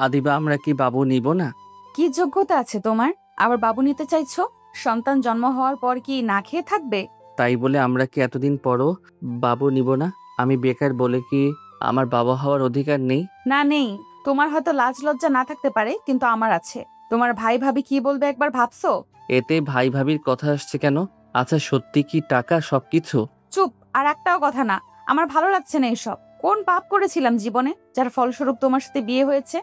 আদিবা, আমরা কি বাবু নিব না? কি যোগ্যতা আছে তোমার আবার বাবু নিতে চাইছো? সন্তান জন্ম হওয়ার পর কি না খেয়ে থাকবে? তাই বলে আমরা কি এতদিন পরও বাবু নিব না? আমি বেকার বলে কি আমার বাবা হওয়ার অধিকার নেই? না, নেই। তোমার হয়তো লাজ লজ্জা না থাকতে পারে, কিন্তু আমার আছে। তোমার ভাই ভাবি কি বলবে একবার ভাবছো? এতে ভাই ভাবির কথা আসছে কেন? আচ্ছা, সত্যি কি টাকা সবকিছু? চুপ, আর একটাও কথা না। আমার ভালো লাগছে না এসব। কোন পাপ করেছিলাম জীবনে যার ফলস্বরূপ তোমার সাথে বিয়ে হয়েছে?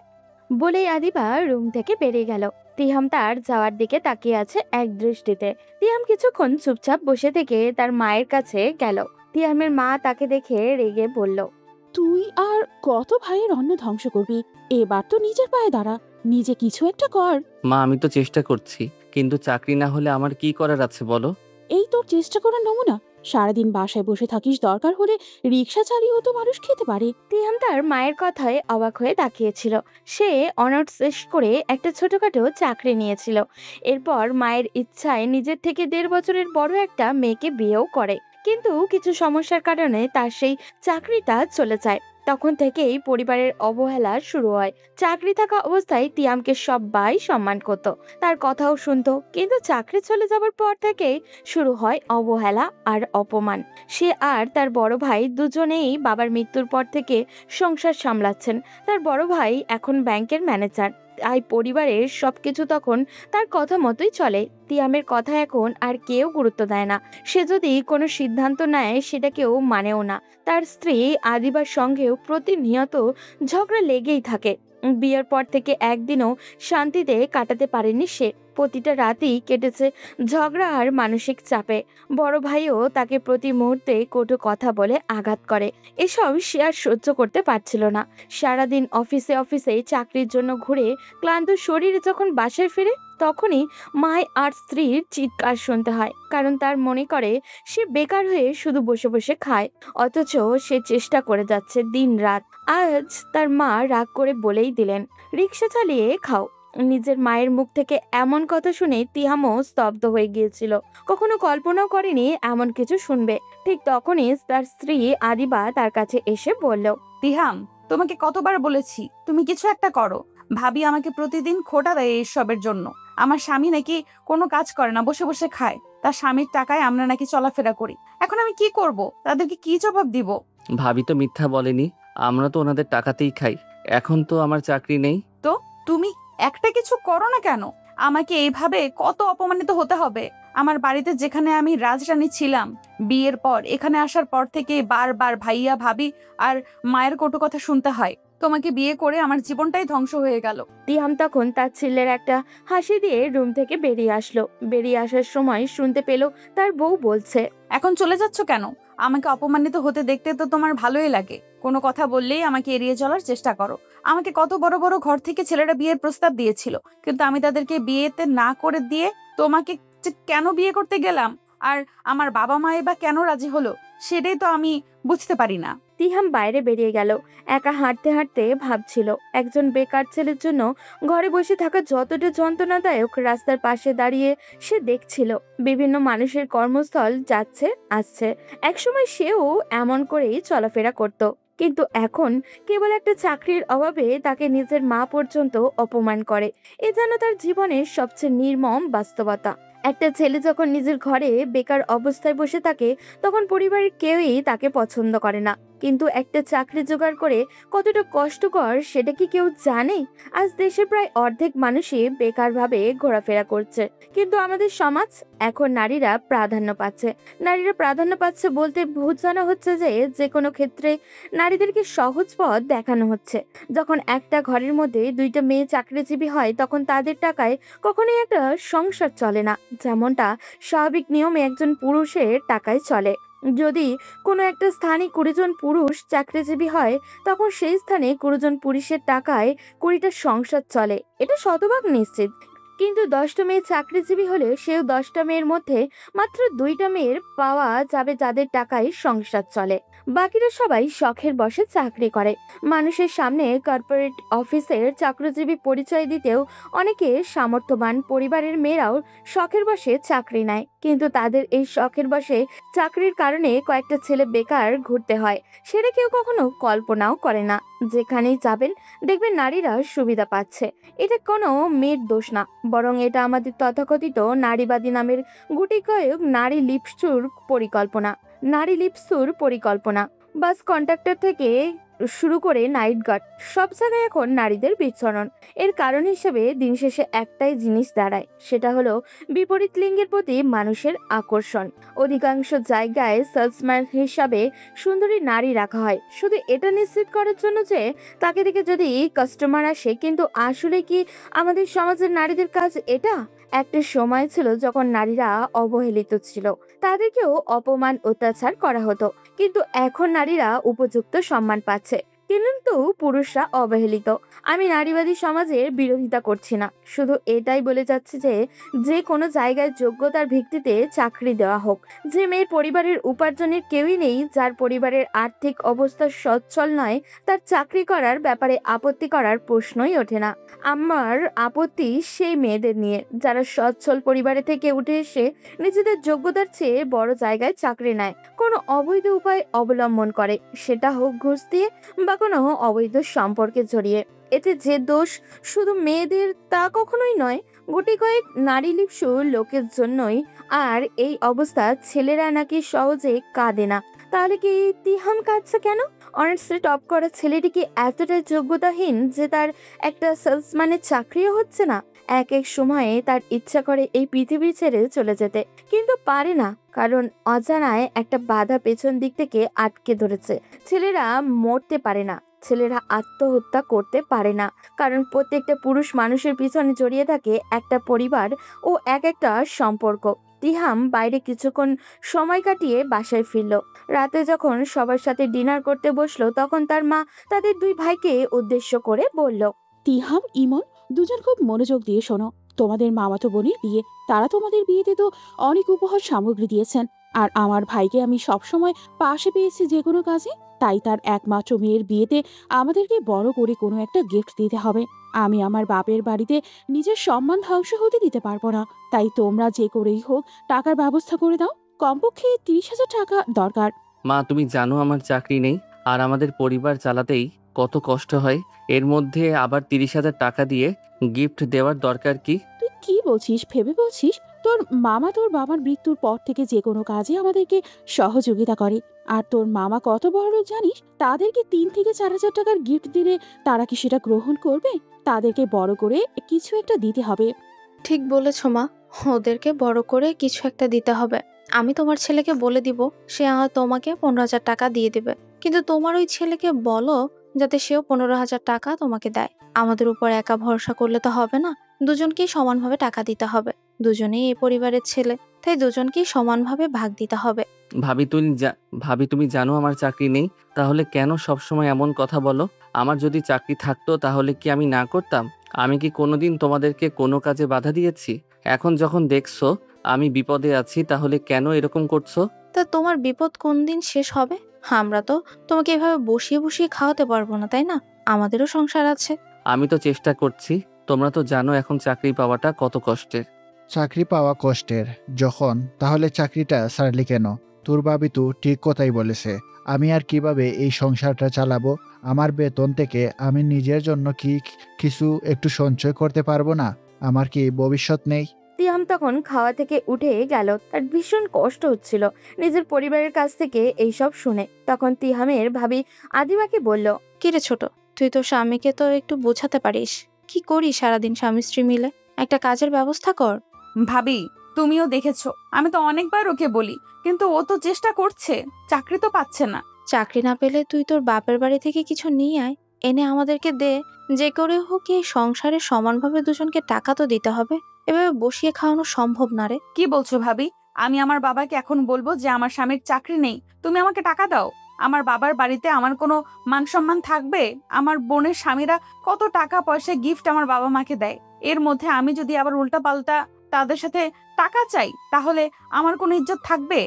বলেই আদিবা রুম থেকে বেরিয়ে গেল। তিহাম তার যাওয়ার দিকে তাকিয়ে আছে এক দৃষ্টিতে। তিহাম কিছুক্ষণ চুপচাপ বসে থেকে তার মায়ের কাছে গেল। তিহামের মা তাকে দেখে রেগে বলল, তুই আর কত ভাইয়ের অন্ন ধ্বংস করবি? এবার তো নিজের পায়ে দাঁড়া, নিজে কিছু একটা কর। মা, আমি তো চেষ্টা করছি, কিন্তু চাকরি না হলে আমার কি করার আছে বলো? এই তোর চেষ্টা করার নমুনা? সারাদিন বাসায় বসে থাকিস, দরকার হলে রিক্সা চালিয়েও তো মানুষ খেতে পারে। তিহাম তার মায়ের কথায় অবাক হয়ে তাকিয়েছিল। সে অনার্স শেষ করে একটা ছোটখাটো চাকরি নিয়েছিল। এরপর মায়ের ইচ্ছায় নিজের থেকে 1.5 বছরের বড় একটা মেয়েকে বিয়েও করে। কিন্তু কিছু সমস্যার কারণে তার সেই চাকরিটা চলে যায়। তখন থেকেই পরিবারের অবহেলা শুরু হয়। চাকরি থাকা অবস্থায় তিয়ামকে সবাই সম্মান করত, তার কথাও শুনতো। কিন্তু চাকরি চলে যাবার পর থেকেই শুরু হয় অবহেলা আর অপমান। সে আর তার বড় ভাই দুজনেই বাবার মৃত্যুর পর থেকে সংসার সামলাচ্ছেন। তার বড় ভাই এখন ব্যাংকের ম্যানেজার, তাই পরিবারের সবকিছু তখন তার কথা মতোই চলে। তিয়ামের কথা এখন আর কেউ গুরুত্ব দেয় না। সে যদি কোনো সিদ্ধান্ত নেয় সেটা কেউ মানেও না। তার স্ত্রী আদিবার সঙ্গেও প্রতিনিয়ত ঝগড়া লেগেই থাকে। বিয়ের পর থেকে একদিনও শান্তিতে কাটাতে পারেনি সে। প্রতিটা রাতই কেটেছে ঝগড়া আর মানসিক চাপে। বড় ভাইও তাকে প্রতি মুহূর্তে কটু কথা বলে আঘাত করে। এসব সে আর সহ্য করতে পারছিল না। সারাদিন অফিসে অফিসে চাকরির জন্য ঘুরে ক্লান্ত শরীরে যখন বাসায় ফিরে, তখনই মায় আর স্ত্রীর চিৎকার শুনতে হয়। কারণ তার মনে করে সে বেকার হয়ে শুধু বসে বসে খায়, অথচ সে চেষ্টা করে যাচ্ছে দিন রাত। আজ তার মা রাগ করে বলেই দিলেন, রিক্সা চালিয়ে খাও। নিজের মায়ের মুখ থেকে এমন কথা শুনে তিহামও স্তব্ধ হয়ে গিয়েছিল। কখনো কল্পনাও করেনি এমন কিছু শুনবে। ঠিক তখনই তার স্ত্রী আদিবা তার কাছে এসে বলল, তিহাম, তোমাকে কতবার বলেছি তুমি কিছু একটা করো। ভাবি আমাকে প্রতিদিন খোটা দেয় এসবের জন্য। আমার স্বামী নাকি কোনো কাজ করে না, বসে বসে খায়। তার স্বামীর টাকায় আমরা নাকি চলাফেরা করি। এখন আমি কি করব? তাদেরকে কি জবাব দিব? ভাবি তো মিথ্যা বলেনি, আমরা তো ওনাদের টাকাতেই খাই। এখন তো আমার চাকরি নেই। তো তুমি একটা কিছু করো না কেন? আমাকে এইভাবে কত অপমানিত হতে হবে? আমার বাড়িতে যেখানে আমি রাজরানী ছিলাম, বিয়ের পর এখানে আসার পর থেকে বারবার ভাইয়া ভাবি আর মায়ের কটু কথা শুনতে হয়। তোমাকে বিয়ে করে আমার জীবনটাই ধ্বংস হয়ে গেল। তিহাম তখন তার ছেলের একটা হাসি দিয়ে রুম থেকে বেরিয়ে আসলো। বেরিয়ে আসার সময় শুনতে পেল তার বউ বলছে, এখন চলে যাচ্ছ কেন? আমাকে অপমানিত হতে দেখতে তো তোমার ভালোই লাগে। কোনো কথা বললেই আমাকে এড়িয়ে চলার চেষ্টা করো। আমাকে কত বড় বড় ঘর থেকে ছেলেরা বিয়ের প্রস্তাব দিয়েছিল, কিন্তু আমি তাদেরকে বিয়েতে না করে দিয়ে তোমাকে যে কেন বিয়ে করতে গেলাম, আর আমার বাবা মাই বা কেন রাজি হলো, সেটাই তো আমি বুঝতে পারি না। তিহাম বাইরে বেরিয়ে গেল। একা হাঁটতে হাঁটতে ভাবছিল, একজন বেকার ছেলের জন্য ঘরে বসে থাকা যতটা যন্ত্রণাদায়ক, রাস্তার পাশে দাঁড়িয়ে সে দেখছিল বিভিন্ন মানুষের কর্মস্থল যাচ্ছে আসছে। একসময় সেও এমন করেই চলাফেরা করত, কিন্তু এখন কেবল একটা চাকরির অভাবে তাকে নিজের মা পর্যন্ত অপমান করে। এ যেন তার জীবনের সবচেয়ে নির্মম বাস্তবতা। একটা ছেলে যখন নিজের ঘরে বেকার অবস্থায় বসে থাকে, তখন পরিবারের কেউই তাকে পছন্দ করে না। কিন্তু একটা চাকরি জোগাড় করে কতটা কষ্টকর সেটা কি কেউ জানে? আজ দেশের প্রায় অর্ধেক মানুষই বেকারভাবে ঘোরাফেরা করছে, কিন্তু আমাদের সমাজ এখন নারীরা প্রাধান্য পাচ্ছে। নারীরা প্রাধান্য পাচ্ছে বলতে বোঝানো হচ্ছে যে যে কোনো ক্ষেত্রে নারীদেরকে সহজ পথ দেখানো হচ্ছে। যখন একটা ঘরের মধ্যে 2টা মেয়ে চাকরিজীবী হয়, তখন তাদের টাকায় কখনোই একটা সংসার চলে না, যেমনটা স্বাভাবিক নিয়মে একজন পুরুষের টাকায় চলে। যদি কোনো একটা স্থানে 20 জন পুরুষ চাকরিজীবী হয়, তখন সেই স্থানে 20 জন পুরুষের টাকায় 20টা সংসার চলে, এটা শতভাগ নিশ্চিত। কিন্তু 10টা মেয়ে চাকরিজীবী হলে সেও 10টা মেয়ের মধ্যে মাত্র 2টা মেয়ের পাওয়া যাবে যাদের টাকায় সংসার চলে। বাকিরা সবাই শখের বশে চাকরি করে। মানুষের সামনে কর্পোরেট অফিসের চাকরিজীবী পরিচয় দিতেও অনেকে সামর্থ্যবান পরিবারের মেয়েরাও শখের বশে চাকরি নেয়, কিন্তু তাদের এই শখের বশে চাকরির কারণে কয়েকটা ছেলে বেকার ঘুরতে হয়, সেটা কেউ কখনো কল্পনাও করে না। যেখানেই যাবেন দেখবেন নারীরা সুবিধা পাচ্ছে। এটা কোনো মেয়ের দোষ না, বরং এটা আমাদের তথাকথিত নারীবাদী নামের গুটি কয়েক নারী লিপসুর পরিকল্পনা। বাস কন্ট্রাক্টর থেকে শুরু করে নাইট গার্ড, সব জায়গায় এখন নারীদের বিচরণ। এর কারণ হিসেবে দিন শেষে একটাই জিনিস দাঁড়ায়, সেটা হলো বিপরীত লিঙ্গের প্রতি মানুষের আকর্ষণ। অধিকাংশ জায়গায় সেলসম্যান হিসাবে সুন্দরী নারী রাখা হয় শুধু এটা নিশ্চিত করার জন্য যে তাকে দেখে যদি কাস্টমার আসে। কিন্তু আসলে কি আমাদের সমাজের নারীদের কাজ এটা? একটা সময় ছিল যখন নারীরা অবহেলিত ছিল, তাদেরকেও অপমান অত্যাচার করা হতো, কিন্তু এখন নারীরা উপযুক্ত সম্মান পাচ্ছে, কিন্তু পুরুষরা অবহেলিত। আমি নারীবাদী সমাজের বিরোধিতা করছি না, শুধু এটাই বলে যাচ্ছি যে যে কোনো জায়গায় যোগ্যতার ভিত্তিতে চাকরি দেওয়া হোক। যে মেয়ের পরিবারের উপার্জনের কেউই নেই, যার পরিবারের আর্থিক অবস্থা সচ্ছল নয়, তার চাকরি করার ব্যাপারে আপত্তি করার প্রশ্নই ওঠে না। আমার আপত্তি সেই মেয়েদের নিয়ে যারা সচ্ছল পরিবারে থেকে উঠে এসে নিজেদের যোগ্যতার চেয়ে বড় জায়গায় চাকরি নেয়, কোনো অবৈধ উপায় অবলম্বন করে, সেটা হোক ঘুষ দিয়ে বা কোনো অবৈধ সম্পর্কে জড়িয়ে। এতে যে দোষ শুধু মেয়েদের তা কখনোই নয়, গুটি কয়েক নারী লিপ্সু লোকের জন্যই। আর এই অবস্থা ছেলেরা নাকি সহজে কাঁদে না। তাহলে কি তিহাম কাঁদছে কেন? অনার্সে টপ করা ছেলেটি কি এতটাই যোগ্যতাহীন যে তার একটা সেলসম্যানের চাকরিও হচ্ছে না? এক এক সময়ে তার ইচ্ছা করে এই পৃথিবী ছেড়ে চলে যেতে, কিন্তু পারে না, কারণ অজানায় একটা বাধা পেছন দিক থেকে আটকে ধরেছে। ছেলেরা মরতে পারে না, ছেলেরা আত্মহত্যা করতে পারে না, কারণ প্রত্যেকটা পুরুষ মানুষের পিছনে জড়িয়ে থাকে একটা পরিবার ও একটা সম্পর্ক। তিহাম বাইরে কিছুক্ষণ সময় কাটিয়ে বাসায় ফিরল। রাতে যখন সবার সাথে ডিনার করতে বসলো, তখন তার মা তাদের দুই ভাইকে উদ্দেশ্য করে বলল, তিহাম, ইমন, দুজন খুব মনোযোগ দিয়ে শোনো। তোমাদের মামাতো বোনের বিয়ে, তারা তোমাদের বিয়েতে তো অনেক উপহার সামগ্রী দিয়েছেন। আর আমার ভাইকে আমি সবসময় পাশে পেয়েছি যে কোনো কাজে, তাই তার একমাত্র মেয়ের বিয়েতে আমাদেরকে বড় করে কোনো একটা গিফট দিতে হবে। আমি আমার বাপের বাড়িতে নিজের সম্মান ধ্বংস হতে দিতে পারবো না, তাই তোমরা যে করেই হোক টাকার ব্যবস্থা করে দাও। কমপক্ষে 30,000 টাকা দরকার। মা, তুমি জানো আমার চাকরি নেই, আর আমাদের পরিবার চালাতেই কত কষ্ট হয়। এর মধ্যে আবার 30,000 টাকা দিয়ে গিফট দেওয়ার দরকার কি? তুই কি বলছিস? ভেবে বলছিস? তোর মামা তোর বাবার মৃত্যুর পর থেকে যে কোনো কাজে আমাদেরকে সহযোগিতা করে। আর তোর মামা কত বড় লোক জানিস? তাদেরকে 3 থেকে 4,000 টাকার গিফট দিলে তারা কি সেটা গ্রহণ করবে? তাদেরকে বড় করে কিছু একটা দিতে হবে। ঠিক বলেছ মা, ওদেরকে বড় করে কিছু একটা দিতে হবে। আমি তোমার ছেলেকে বলে দিব, সে তোমাকে 15,000 টাকা দিয়ে দিবে। কিন্তু তোমার ওই ছেলেকে বলো যাতে সেও 15,000 টাকা তোমাকে দেয়। আমাদের উপর একা ভরসা করলে তো হবে না, দুজনকেই সমানভাবে টাকা দিতে হবে। দুজনেই এই পরিবারের ছেলে, তাই দুজনকেই সমানভাবে ভাগ দিতে হবে। ভাবি, তুমি জানো আমার চাকরি নেই, তাহলে কেন সবসময় এমন কথা বলো? আমার যদি চাকরি থাকতো তাহলে কি আমি না করতাম? আমি কি কোনোদিন তোমাদেরকে কোনো কাজে বাধা দিয়েছি? এখন যখন দেখছো আমি বিপদে আছি, তাহলে কেন এরকম করছো? তা তোমার বিপদ কোন দিন শেষ হবে? আমরা তো তোমাকে এভাবে বসিয়ে বসিয়ে খাওয়াতে পারবো না, তাই না? আমাদেরও সংসার আছে। আমি তো চেষ্টা করছি। তোমরা তো জানো এখন চাকরি পাওয়াটা কত কষ্টের। চাকরি পাওয়া কষ্টের যখন, তাহলে চাকরিটা ছাড়লি কেন? তোর ভাবি তো ঠিক কথাই বলেছে। আমি আর কিভাবে এই সংসারটা চালাবো? আমার বেতন থেকে আমি নিজের জন্য কি কিছু একটু সঞ্চয় করতে পারবো না? আমার কি ভবিষ্যৎ নেই? তিহাম তখন খাওয়া থেকে উঠে গেল। তার ভীষণ কষ্ট হচ্ছিল নিজের পরিবারের কাছ থেকে এইসব শুনে। তখন তিহামের ভাবি আদিবাকে বলল, কিরে ছোট, তুই তোর স্বামীকে তো একটু বোঝাতে পারিস। কি করিস সারাদিন স্বামী স্ত্রী মিলে? একটা কাজের ব্যবস্থা কর। ভাবি, তুমিও দেখেছো, আমি তো অনেকবার ওকে বলি, কিন্তু ও তো চেষ্টা করছে, চাকরি তো পাচ্ছে না। চাকরি না পেলে তুই তোর বাপের বাড়ি থেকে কিছু নিয়ে আয়, এনে আমাদেরকে দে। যে করে হোক এই সংসারে সমানভাবে দুজনকে টাকা তো দিতে হবে। এভাবে বসিয়ে খাওয়ানো সম্ভব না রে। কি বলছো ভাবি? আমি আমার বাবাকে এখন বলবো যে আমার স্বামীর চাকরি নেই, তুমি আমাকে টাকা দাও? আমার বাবার বাড়িতে আমার কোনো মান সম্মান থাকবে? আমার বোনের স্বামীরা কত টাকা পয়সা গিফট আমার বাবা মাকে দেয়, এর মধ্যে আমি যদি আবার উল্টা পাল্টা তাদের সাথে টাকা চাই, তাহলে আমার কোনো ইজ্জত থাকবে?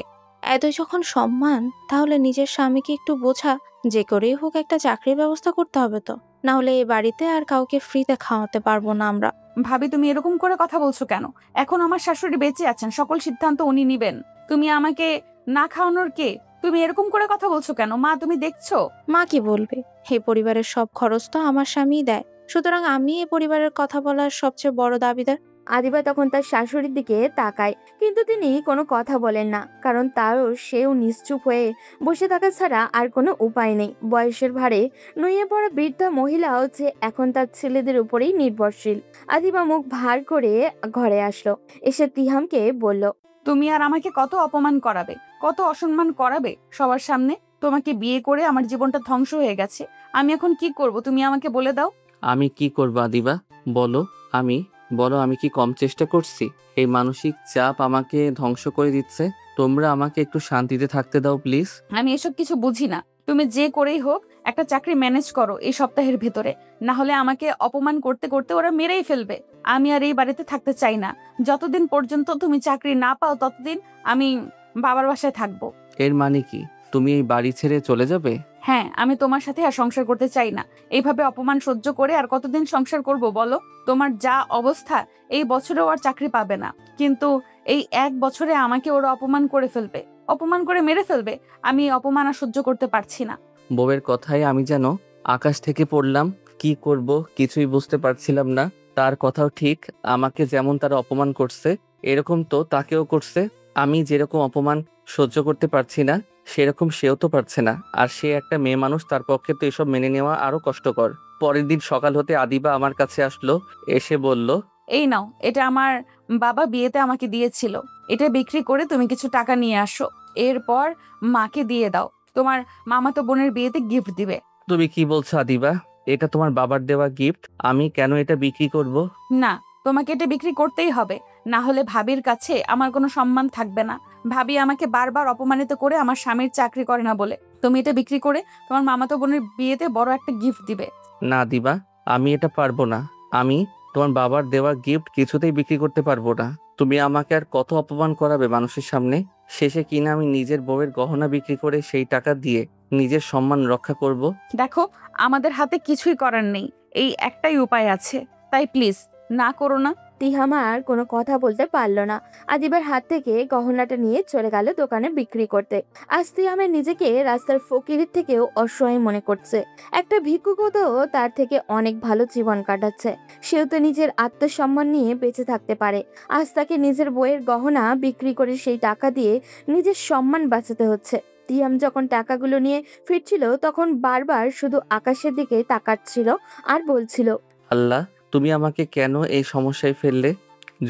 এত যখন সম্মান, তাহলে নিজের স্বামীকে একটু বোঝা। যে করেই হোক একটা চাকরির ব্যবস্থা করতে হবে তো, না হলে এই বাড়িতে আর কাউকে ফ্রিতে খাওয়াতে পারবো না আমরা। ভাবি, তুমি এরকম করে কথা বলছো কেন? এখন আমার শাশুড়ি বেঁচে আছেন, সকল সিদ্ধান্ত উনি নিবেন। তুমি আমাকে না খাওয়ানোর কে? তুমি এরকম করে কথা বলছো কেন মা? তুমি দেখছো? মা কি বলবে? এই পরিবারের সব খরচ তো আমার স্বামীই দেয়, সুতরাং আমি এই পরিবারের কথা বলার সবচেয়ে বড় দাবিদার। আদিবা তখন তার শাশুড়ির দিকে তাকায়, কিন্তু তিনি কোনো কথা বলেন না, কারণ সেও নিশ্চুপ হয়ে বসে থাকা ছাড়া আর কোনো উপায় নেই। বয়সের ভারে নুয়ে পড়া বৃদ্ধা মহিলাও যে এখন তার ছেলেদের উপরেই নির্ভরশীল। আদিবা মুখ ভার করে ঘরে আসলো, এসে তিহামকে বলল, তুমি আর আমাকে কত অপমান করাবে, কত অসম্মান করাবে সবার সামনে? তোমাকে বিয়ে করে আমার জীবনটা ধ্বংস হয়ে গেছে। আমি এখন কি করব তুমি আমাকে বলে দাও। আমি কি করবো আদিবা? বলো। আমি কি কম চেষ্টা করছি? এই মানসিক চাপ আমাকে ধ্বংস করে দিচ্ছে। তোমরা আমাকে একটু শান্তিতে থাকতে দাও প্লিজ। আমি এসব কিছু বুঝি না। তুমি যে করেই হোক একটা চাকরি ম্যানেজ করো এই সপ্তাহের ভেতরে, না হলে আমাকে অপমান করতে করতে ওরা মেরেই ফেলবে। আমি আর এই বাড়িতে থাকতে চাই না। যতদিন পর্যন্ত তুমি চাকরি না পাও ততদিন আমি বাবার বাসায় থাকবো। এর মানে কি তুমি এই বাড়ি ছেড়ে চলে যাবে? হ্যাঁ, আমি তোমার সাথে আর সংসার করতে চাই না। এইভাবে অপমান সহ্য করে আর কতদিন সংসার করব বলো? তোমার যা অবস্থা, এই বছরেও আর চাকরি পাবে না, কিন্তু এই 1 বছরে আমাকে ওরা অপমান করে ফেলবে, অপমান করে মেরে ফেলবে। আমি এই অপমান আর সহ্য করতে পারছি না। বউয়ের কথায় আমি যেন আকাশ থেকে পড়লাম। কি করব কিছুই বুঝতে পারছিলাম না। তার কথাও ঠিক, আমাকে যেমন তারা অপমান করছে এরকম তো তাকেও করছে। আমি যেরকম অপমান সহ্য করতে পারছি না সেরকম সেও তো পারছে না। আর সে একটা মেয়ে মানুষ, তার পক্ষে তো এসব মেনে নেওয়া আরো কষ্টকর। পরের দিন সকাল হতে আদিবা আমার কাছে আসলো, এসে বলল, এই নাও, এটা আমার বাবা বিয়েতে আমাকে দিয়েছিল। এটা বিক্রি করে তুমি কিছু টাকা নিয়ে আসো, এরপর মাকে দিয়ে দাও। তোমার মামাতো বোনের বিয়েতে গিফট দিবে। তুমি কি বলছো আদিবা? এটা তোমার বাবার দেওয়া গিফট, আমি কেন এটা বিক্রি করব? না, তোমাকে এটা বিক্রি করতেই হবে, না হলে ভাবির কাছে আমার কোনো সম্মান থাকবে না। ভাবি আমাকে বারবার অপমানিত করে আমার স্বামীর চাকরি করে না বলে। তুমি এটা বিক্রি করে তোমার মামাতো বোনের বিয়েতে বড় একটা গিফট দিবে। না দিবা, আমি এটা পারবো না। আমি তোমার বাবার দেওয়া গিফট কিছুতেই বিক্রি করতে পারবো না। তুমি আমাকে আর কত অপমান করাবে মানুষের সামনে? শেষে কিনা আমি নিজের বউয়ের গহনা বিক্রি করে সেই টাকা দিয়ে নিজের সম্মান রক্ষা করব। দেখো, আমাদের হাতে কিছুই করার নেই, এই একটাই উপায় আছে, তাই প্লিজ না করো না। তিহাম আর কোনো কথা বলতে পারলো না। আদিবার হাত থেকে গহনাটা নিয়ে চলে গেল দোকানে বিক্রি করতে। আজ তিহামের নিজেকে রাস্তার ফকিরের থেকেও অসহায় মনে করছে। একটা ভিক্ষুকও তো তার থেকে অনেক ভালো জীবন কাটাচ্ছে। সেও তো নিজের আত্মসম্মান নিয়ে বেঁচে থাকতে পারে। আজ তাকে নিজের বইয়ের গহনা বিক্রি করে সেই টাকা দিয়ে নিজের সম্মান বাঁচাতে হচ্ছে। তিহাম যখন টাকাগুলো নিয়ে ফিরছিল তখন বারবার শুধু আকাশের দিকে তাকাচ্ছিল আর বলছিল, আল্লাহ, তুমি আমাকে কেন এই সমস্যায় ফেললে?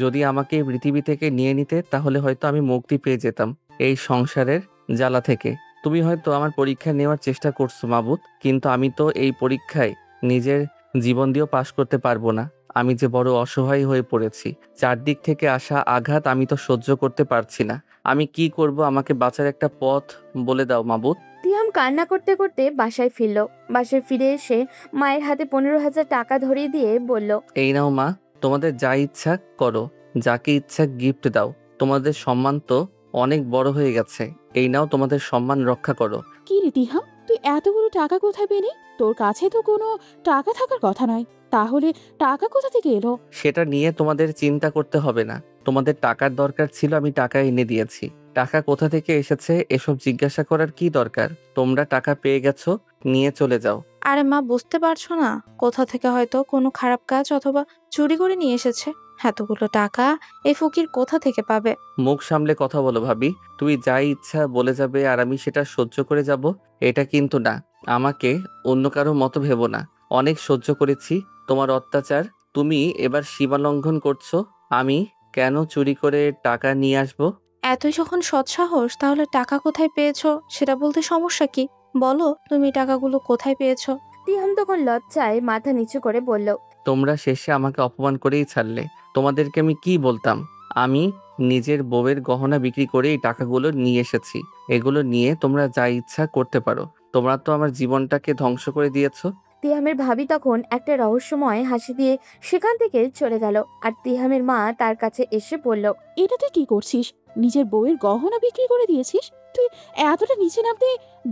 যদি আমাকে এই পৃথিবী থেকে নিয়ে নিতে তাহলে হয়তো আমি মুক্তি পেয়ে যেতাম এই সংসারের জ্বালা থেকে। তুমি হয়তো আমার পরীক্ষা নেওয়ার চেষ্টা করছো মাবুদ, কিন্তু আমি তো এই পরীক্ষায় নিজের জীবন দিয়েও পাশ করতে পারবো না। আমি যে বড় অসহায় হয়ে পড়েছি, চারদিক থেকে আসা আঘাত আমি তো সহ্য করতে পারছি না। আমি কি করব? আমাকে বাঁচার একটা পথ বলে দাও মাবুদ। তিহাম কান্না করতে করতে বাসায় ফিরল। বাসায় ফিরে এসে মায়ের হাতে 15,000 টাকা ধরিয়ে দিয়ে বলল, এই নাও মা, তোমাদের যা ইচ্ছা করো, যাকে ইচ্ছা গিফট দাও। তোমাদের সম্মান তো অনেক বড় হয়ে গেছে, এই নাও তোমাদের সম্মান রক্ষা করো। কি রে তিহাম, তুই এতগুলো টাকা কোথায় পেলি? তোর কাছে তো কোনো টাকা থাকার কথা নয়, তাহলে টাকা কোথা থেকে এলো? সেটা নিয়ে তোমাদের চিন্তা করতে হবে না। তোমাদের টাকার দরকার ছিল, আমি টাকা এনে দিয়েছি। টাকা কোথা থেকে এসেছে এসব জিজ্ঞাসা করার কি দরকার? তোমরা টাকা পেয়ে গেছো, নিয়ে চলে যাও। আরে মা, বুঝতে পারছো না? কোথা থেকে হয়তো কোনো খারাপ কাজ অথবা চুরি করে নিয়ে এসেছে। এতগুলো টাকা এই ফকির কোথা থেকে পাবে? মুখ সামলে কথা বলো ভাবি। তুমি যাই ইচ্ছা বলে যাবে আর আমি সেটা সহ্য করে যাব, এটা কিন্তু না। আমাকে অন্য কারো মতো ভেবো না। অনেক সহ্য করেছি তোমার অত্যাচার, তুমি এবার সীমা লঙ্ঘন করছো। আমি কেন চুরি করে টাকা নিয়ে আসবো? এতই যখন সৎসাহস, তাহলে টাকা কোথায় পেয়েছো সেটা বলতে সমস্যা কি? বলো, তুমি টাকাগুলো কোথায় পেয়েছো? তিহাম তখন লজ্জায় মাথা নিচু করে বলল, তোমরা শেষে আমাকে অপমান করেই ছাড়লে। তোমাদেরকে আমি কি বলতাম? আমি নিজের বউয়ের গহনা বিক্রি করে এই টাকাগুলো নিয়ে এসেছি। এগুলো নিয়ে তোমরা যা ইচ্ছা করতে পারো। তোমরা তো আমার জীবনটাকে ধ্বংস করে দিয়েছো। তিহামের ভাবি তখন একটা রহস্যময় হাসি দিয়ে সেখান থেকে চলে গেল। আর তিহামের মা তার কাছে এসে বলল, এটা তুই কি করছিস? নিজের বউয়ের গহনা বিক্রি করে দিয়েছিস? তুই এতটা নিচে নামতে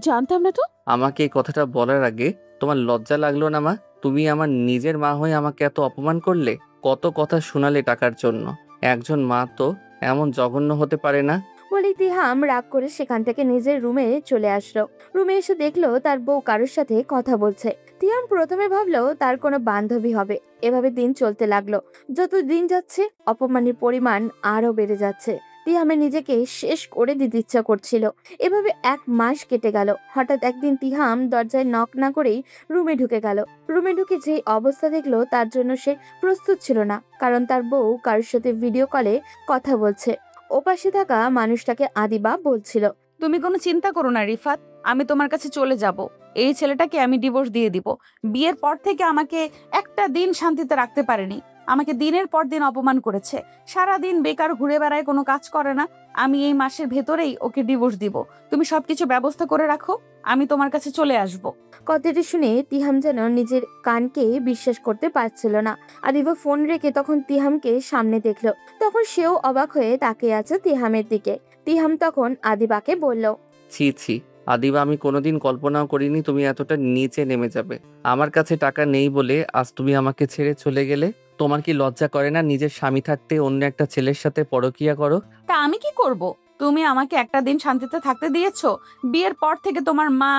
জানতাম না তো। আমাকে এই কথাটা বলার আগে তোমার লজ্জা লাগলো না মা? তুমি আমার নিজের মা হয়ে আমাকে এত অপমান করলে, কত কথা শোনালে টাকার জন্য। একজন মা তো এমন জঘন্য হতে পারে না। বলে বলেই তিহাম রাগ করে সেখান থেকে নিজের রুমে চলে আসলো। রুমে এসে দেখলো তার বউ কারোর সাথে কথা বলছে। তিহাম প্রথমে ভাবলো তার কোনো বান্ধবী হবে। এভাবে দিন চলতে লাগলো। যত দিন যাচ্ছে অপমানের পরিমাণ আরো বেড়ে যাচ্ছে। তিহামের নিজেকে শেষ করে দিতে ইচ্ছা করছিল। এভাবে 1 মাস কেটে গেল। হঠাৎ একদিন তিহাম দরজায় নক না করেই রুমে ঢুকে গেল। রুমে ঢুকে যে অবস্থা দেখলো তার জন্য সে প্রস্তুত ছিল না, কারণ তার বউ কারোর সাথে ভিডিও কলে কথা বলছে। ওপাশে থাকা মানুষটাকে আদিবা বলছিল, তুমি কোনো চিন্তা করো না রিফাত, আমি তোমার কাছে চলে যাব। এই ছেলেটাকে আমি ডিভোর্স দিয়ে দিব। বিয়ের পর থেকে আমাকে একটা দিন শান্তিতে রাখতে পারেনি। আমাকে দিনের পর দিন অপমান করেছে। সারা দিন বেকার ঘুরে বেড়ায়, কোনো কাজ করে না। আমি এই মাসের ভেতরেই ওকে ডিভোর্স দিব। তুমি সবকিছু ব্যবস্থা করে রাখো, আমি তোমার কাছে চলে আসব। কথাটি শুনে তিহাম যেন নিজের কানকে বিশ্বাস করতে পারছিল না। আদিবা ফোন রেখে তখন তিহামকে সামনে দেখলো। তখন সেও অবাক হয়ে তাকিয়ে আছে তিহামের দিকে। তিহাম তখন আদিবাকে বলল, ছি ছি আদিবা, আমি কোনোদিন কল্পনাও করিনি তুমি এতটা নিচে নেমে যাবে। আমার কাছে টাকা নেই বলে আজ তুমি আমাকে ছেড়ে চলে গেলে। তোমার কি লজ্জা করে না নিজের স্বামী থাকতে অন্য একটা ছেলের সাথে পরকীয়া করো? তা আমি কি করব? তুমি আমাকে একটা দিন শান্তিতে থাকতে দিয়েছো? বিয়ের পর থেকে তোমার মা,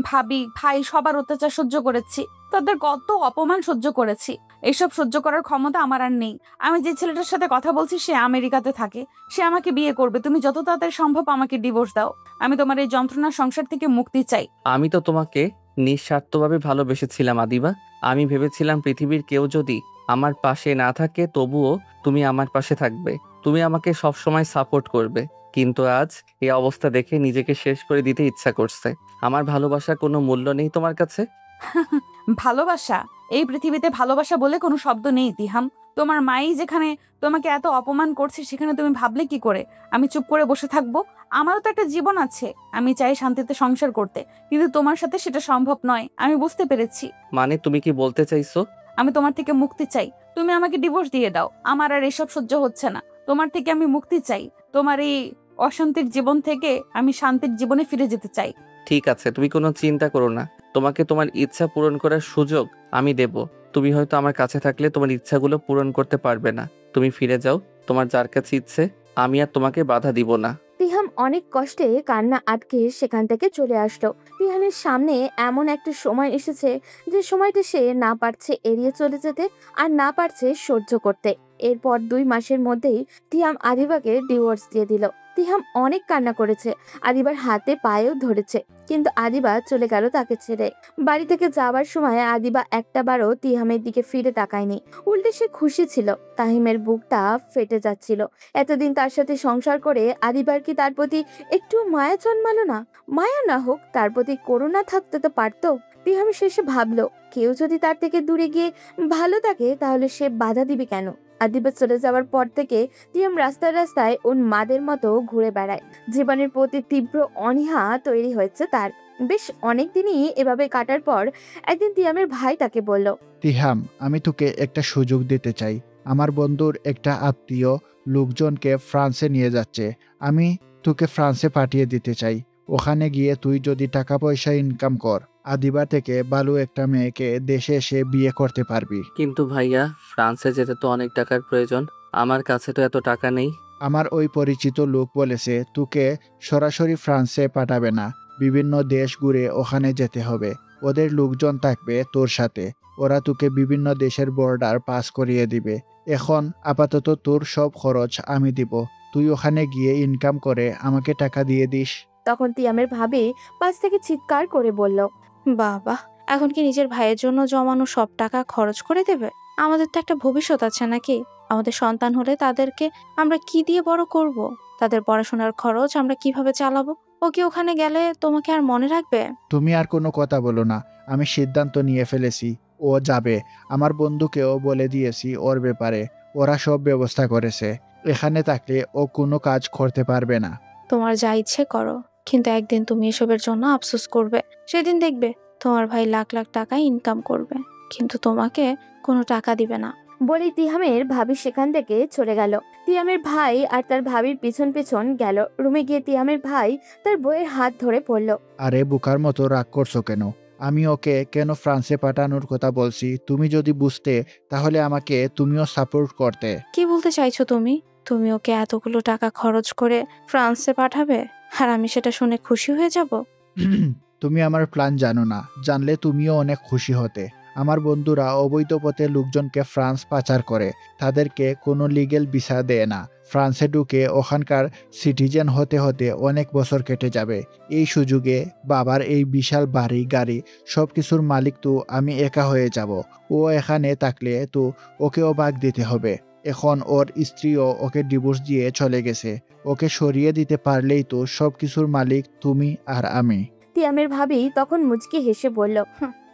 ভাবি, ভাই সবার অত্যাচার সহ্য করেছি। তাদের কত অপমান সহ্য করেছি। এসব সহ্য করার ক্ষমতা আমার আর নেই। আমি যে ছেলেটার সাথে কথা বলছি সে আমেরিকাতে থাকে। সে আমাকে বিয়ে করবে। তুমি যত তাড়াতাড়ি সম্ভব আমাকে ডিভোর্স দাও। আমি তোমার এই যন্ত্রণার সংসার থেকে মুক্তি চাই। আমি তো তোমাকে নিঃস্বার্থভাবে ভালোবেসেছিলাম আদিবা। আমি ভেবেছিলাম পৃথিবীর কেউ যদি আমার পাশে না থাকে তবুও তুমি আমার পাশে থাকবে, তুমি আমাকে সবসময় সাপোর্ট করবে। কিন্তু আজ এই অবস্থা দেখে নিজেকে শেষ করে দিতে ইচ্ছা করছে। আমার ভালোবাসার কোনো মূল্য নেই তোমার কাছে? ভালোবাসা? এই পৃথিবীতে ভালোবাসা বলে কোনো শব্দ নেই তিহাম। তোমার মাই যেখানে তোমাকে এত অপমান করছে সেখানে তুমি ভাবলে কি করে আমি চুপ করে বসে থাকবো? আমারও তো একটা জীবন আছে। আমি চাই শান্তিতে সংসার করতে, কিন্তু তোমার সাথে সেটা সম্ভব নয়। আমি বুঝতে পেরেছি। মানে তুমি কি বলতে চাইছো? আমি তোমার থেকে মুক্তি চাই। তুমি আমাকে ডিভোর্স দিয়ে দাও। আমার আর এসব সহ্য হচ্ছে না। তোমার থেকে আমি মুক্তি চাই। তোমার এই অশান্তির জীবন থেকে আমি শান্তির জীবনে ফিরে যেতে চাই। ঠিক আছে, তুমি কোনো চিন্তা করো না। তোমাকে তোমার ইচ্ছা পূরণ করার সুযোগ আমি দেব। তুমি হয়তো আমার কাছে থাকলে তোমার ইচ্ছাগুলো পূরণ করতে পারবে না। তুমি ফিরে যাও, তোমার যার কাছে ইচ্ছে। আমি আর তোমাকে বাধা দিব না। তিহাম অনেক কষ্টে কান্না আটকে সেখান থেকে চলে আসলো। তিহামের সামনে এমন একটা সময় এসেছে যে সময়টা সে না পারছে এড়িয়ে চলে যেতে, আর না পারছে সহ্য করতে। এরপর 2 মাসের মধ্যেই তিহাম আদিবাকে ডিভোর্স দিয়ে দিল। তিহাম অনেক কান্না করেছে, আদিবার হাতে পায়েও ধরেছে, কিন্তু আদিবা চলে গেল তাকে ছেড়ে। বাড়ি থেকে যাবার সময় আদিবা একটাবারও তিহামের দিকে ফিরে তাকায়নি। উল্টে সে খুশি ছিল। তাহিমের বুকটা ফেটে যাচ্ছিল। এতদিন তার সাথে সংসার করে আদিবার কি তার প্রতি একটু মায়া জন্মালো না? মায়া না হোক, তার প্রতি করুণা থাকতে তো পারতো। তিহাম শেষে ভাবলো, কেউ যদি তার থেকে দূরে গিয়ে ভালো থাকে তাহলে সে বাধা দিবে কেন? আদিবা চলে যাওয়ার পর থেকে তিহাম রাস্তায় রাস্তায় উন্মাদের মতো ঘুরে বেড়ায়। জীবনের প্রতি তীব্র অনীহা তৈরি হয়েছে তার। বেশ অনেকদিনই এভাবে কাটার পর একদিন তিহামের ভাই তাকে বলল, তিহাম, আমি তোকে একটা সুযোগ দিতে চাই। আমার বন্ধুর একটা আত্মীয় লোকজনকে ফ্রান্সে নিয়ে যাচ্ছে। আমি তোকে ফ্রান্সে পাঠিয়ে দিতে চাই। ওখানে গিয়ে তুই যদি টাকা পয়সা ইনকাম কর, আদিবা থেকে ভালো একটা মেয়েকে দেশে এসে বিয়ে করতে পারবি। কিন্তু ভাইয়া, ফ্রান্সে যেতে তো অনেক টাকার প্রয়োজন। আমার কাছে তো এত টাকা নেই। আমার ওই পরিচিত লোক বলেছে তোকে সরাসরি ফ্রান্সে পাঠাবে না, বিভিন্ন দেশ ঘুরে ওখানে যেতে হবে। ওদের লোকজন থাকবে তোর সাথে। ওরা তোকে বিভিন্ন দেশের বর্ডার পাস করিয়ে দিবে। এখন আপাতত তোর সব খরচ আমি দিব। তুই ওখানে গিয়ে ইনকাম করে আমাকে টাকা দিয়ে দিস। তখন তিহামের ভাবি পাশ থেকে চিৎকার করে বলল, বাবা, এখন কি নিজের ভাইয়ের জন্য জমানো সব টাকা খরচ করে দেবে? আমাদের তো একটা ভবিষ্যৎ আছে নাকি? আমাদের সন্তান হলে তাদেরকে আমরা কি দিয়ে বড় করব? তাদের পড়াশোনার খরচ আমরা কিভাবে চালাবো? ও কি ওখানে গেলে তোমাকে আর মনে রাখবে? তুমি আর কোনো কথা বলো না। আমি সিদ্ধান্ত নিয়ে ফেলেছি, ও যাবে। আমার বন্ধুকেও বলে দিয়েছি ওর ব্যাপারে। ওরা সব ব্যবস্থা করেছে। এখানে থাকলে ও কোনো কাজ করতে পারবে না। তোমার যা ইচ্ছে করো, কিন্তু একদিন তুমি এসবের জন্য আফসোস করবে। সেদিন দেখবে তোমার ভাই লাখ লাখ টাকা ইনকাম করবে, কিন্তু তোমাকে কোনো টাকা দিবে না। বলেই তিহামের ভাবি সেখান থেকে চলে গেল। তিহামের ভাই আর তার ভাবির পিছন পিছন গেল। রুমে গিয়ে তিহামের ভাই তার বইয়ের হাত ধরে পড়ল, আরে বোকার মতো রাগ করছো কেন? আমি ওকে কেন ফ্রান্সে পাঠানোর কথা বলছি তুমি যদি বুঝতে, তাহলে আমাকে তুমিও সাপোর্ট করতে। কি বলতে চাইছো তুমি? তুমি ওকে এতগুলো টাকা খরচ করে ফ্রান্সে পাঠাবে আর আমি সেটা শুনে খুশি হয়ে যাব? তুমি আমার প্ল্যান জানো না, জানলে তুমিও অনেক খুশি হতে। আমার বন্ধুরা অবৈধ পথে লোকজনকে ফ্রান্স পাচার করে, তাদেরকে কোনো লিগেল ভিসা দেয় না। ফ্রান্সে ঢুকে ওখানকার সিটিজেন হতে হতে অনেক বছর কেটে যাবে। এই সুযোগে বাবার এই বিশাল বাড়ি গাড়ি সব কিছুর মালিক তো আমি একা হয়ে যাব। ও এখানে থাকলে তো ওকেও ভাগ দিতে হবে। এখন ওর স্ত্রীও ওকে ডিভোর্স দিয়ে চলে গেছে। ওকে সরিয়ে দিতে পারলেই তো সব কিছুর মালিক তুমি আর আমি। তিয়ামের ভাবি তখন মুচকি হেসে বলল,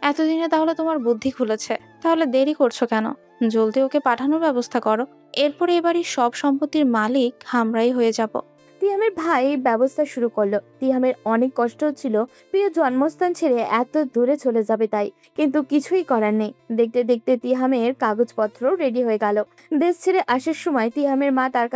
এতদিনে তাহলে তোমার বুদ্ধি খুলেছে, তাহলে দেরি করছো কেন? জলদি ওকে পাঠানোর ব্যবস্থা করো, এরপরে এবারই সব সম্পত্তির মালিক আমরাই হয়ে যাব। তিহামের ভাই ব্যবস্থা শুরু করলো। তিহামের অনেক কষ্ট হচ্ছিল প্রিয় জন্মস্থান ছেড়ে এত দূরে চলে যাবে তাই, কিন্তু কিছুই করার নেই। দেখতে দেখতে তিহামের কাগজপত্র রেডি হয়ে গেল। দেশ ছেড়ে আসার সময় তিহামের মা তার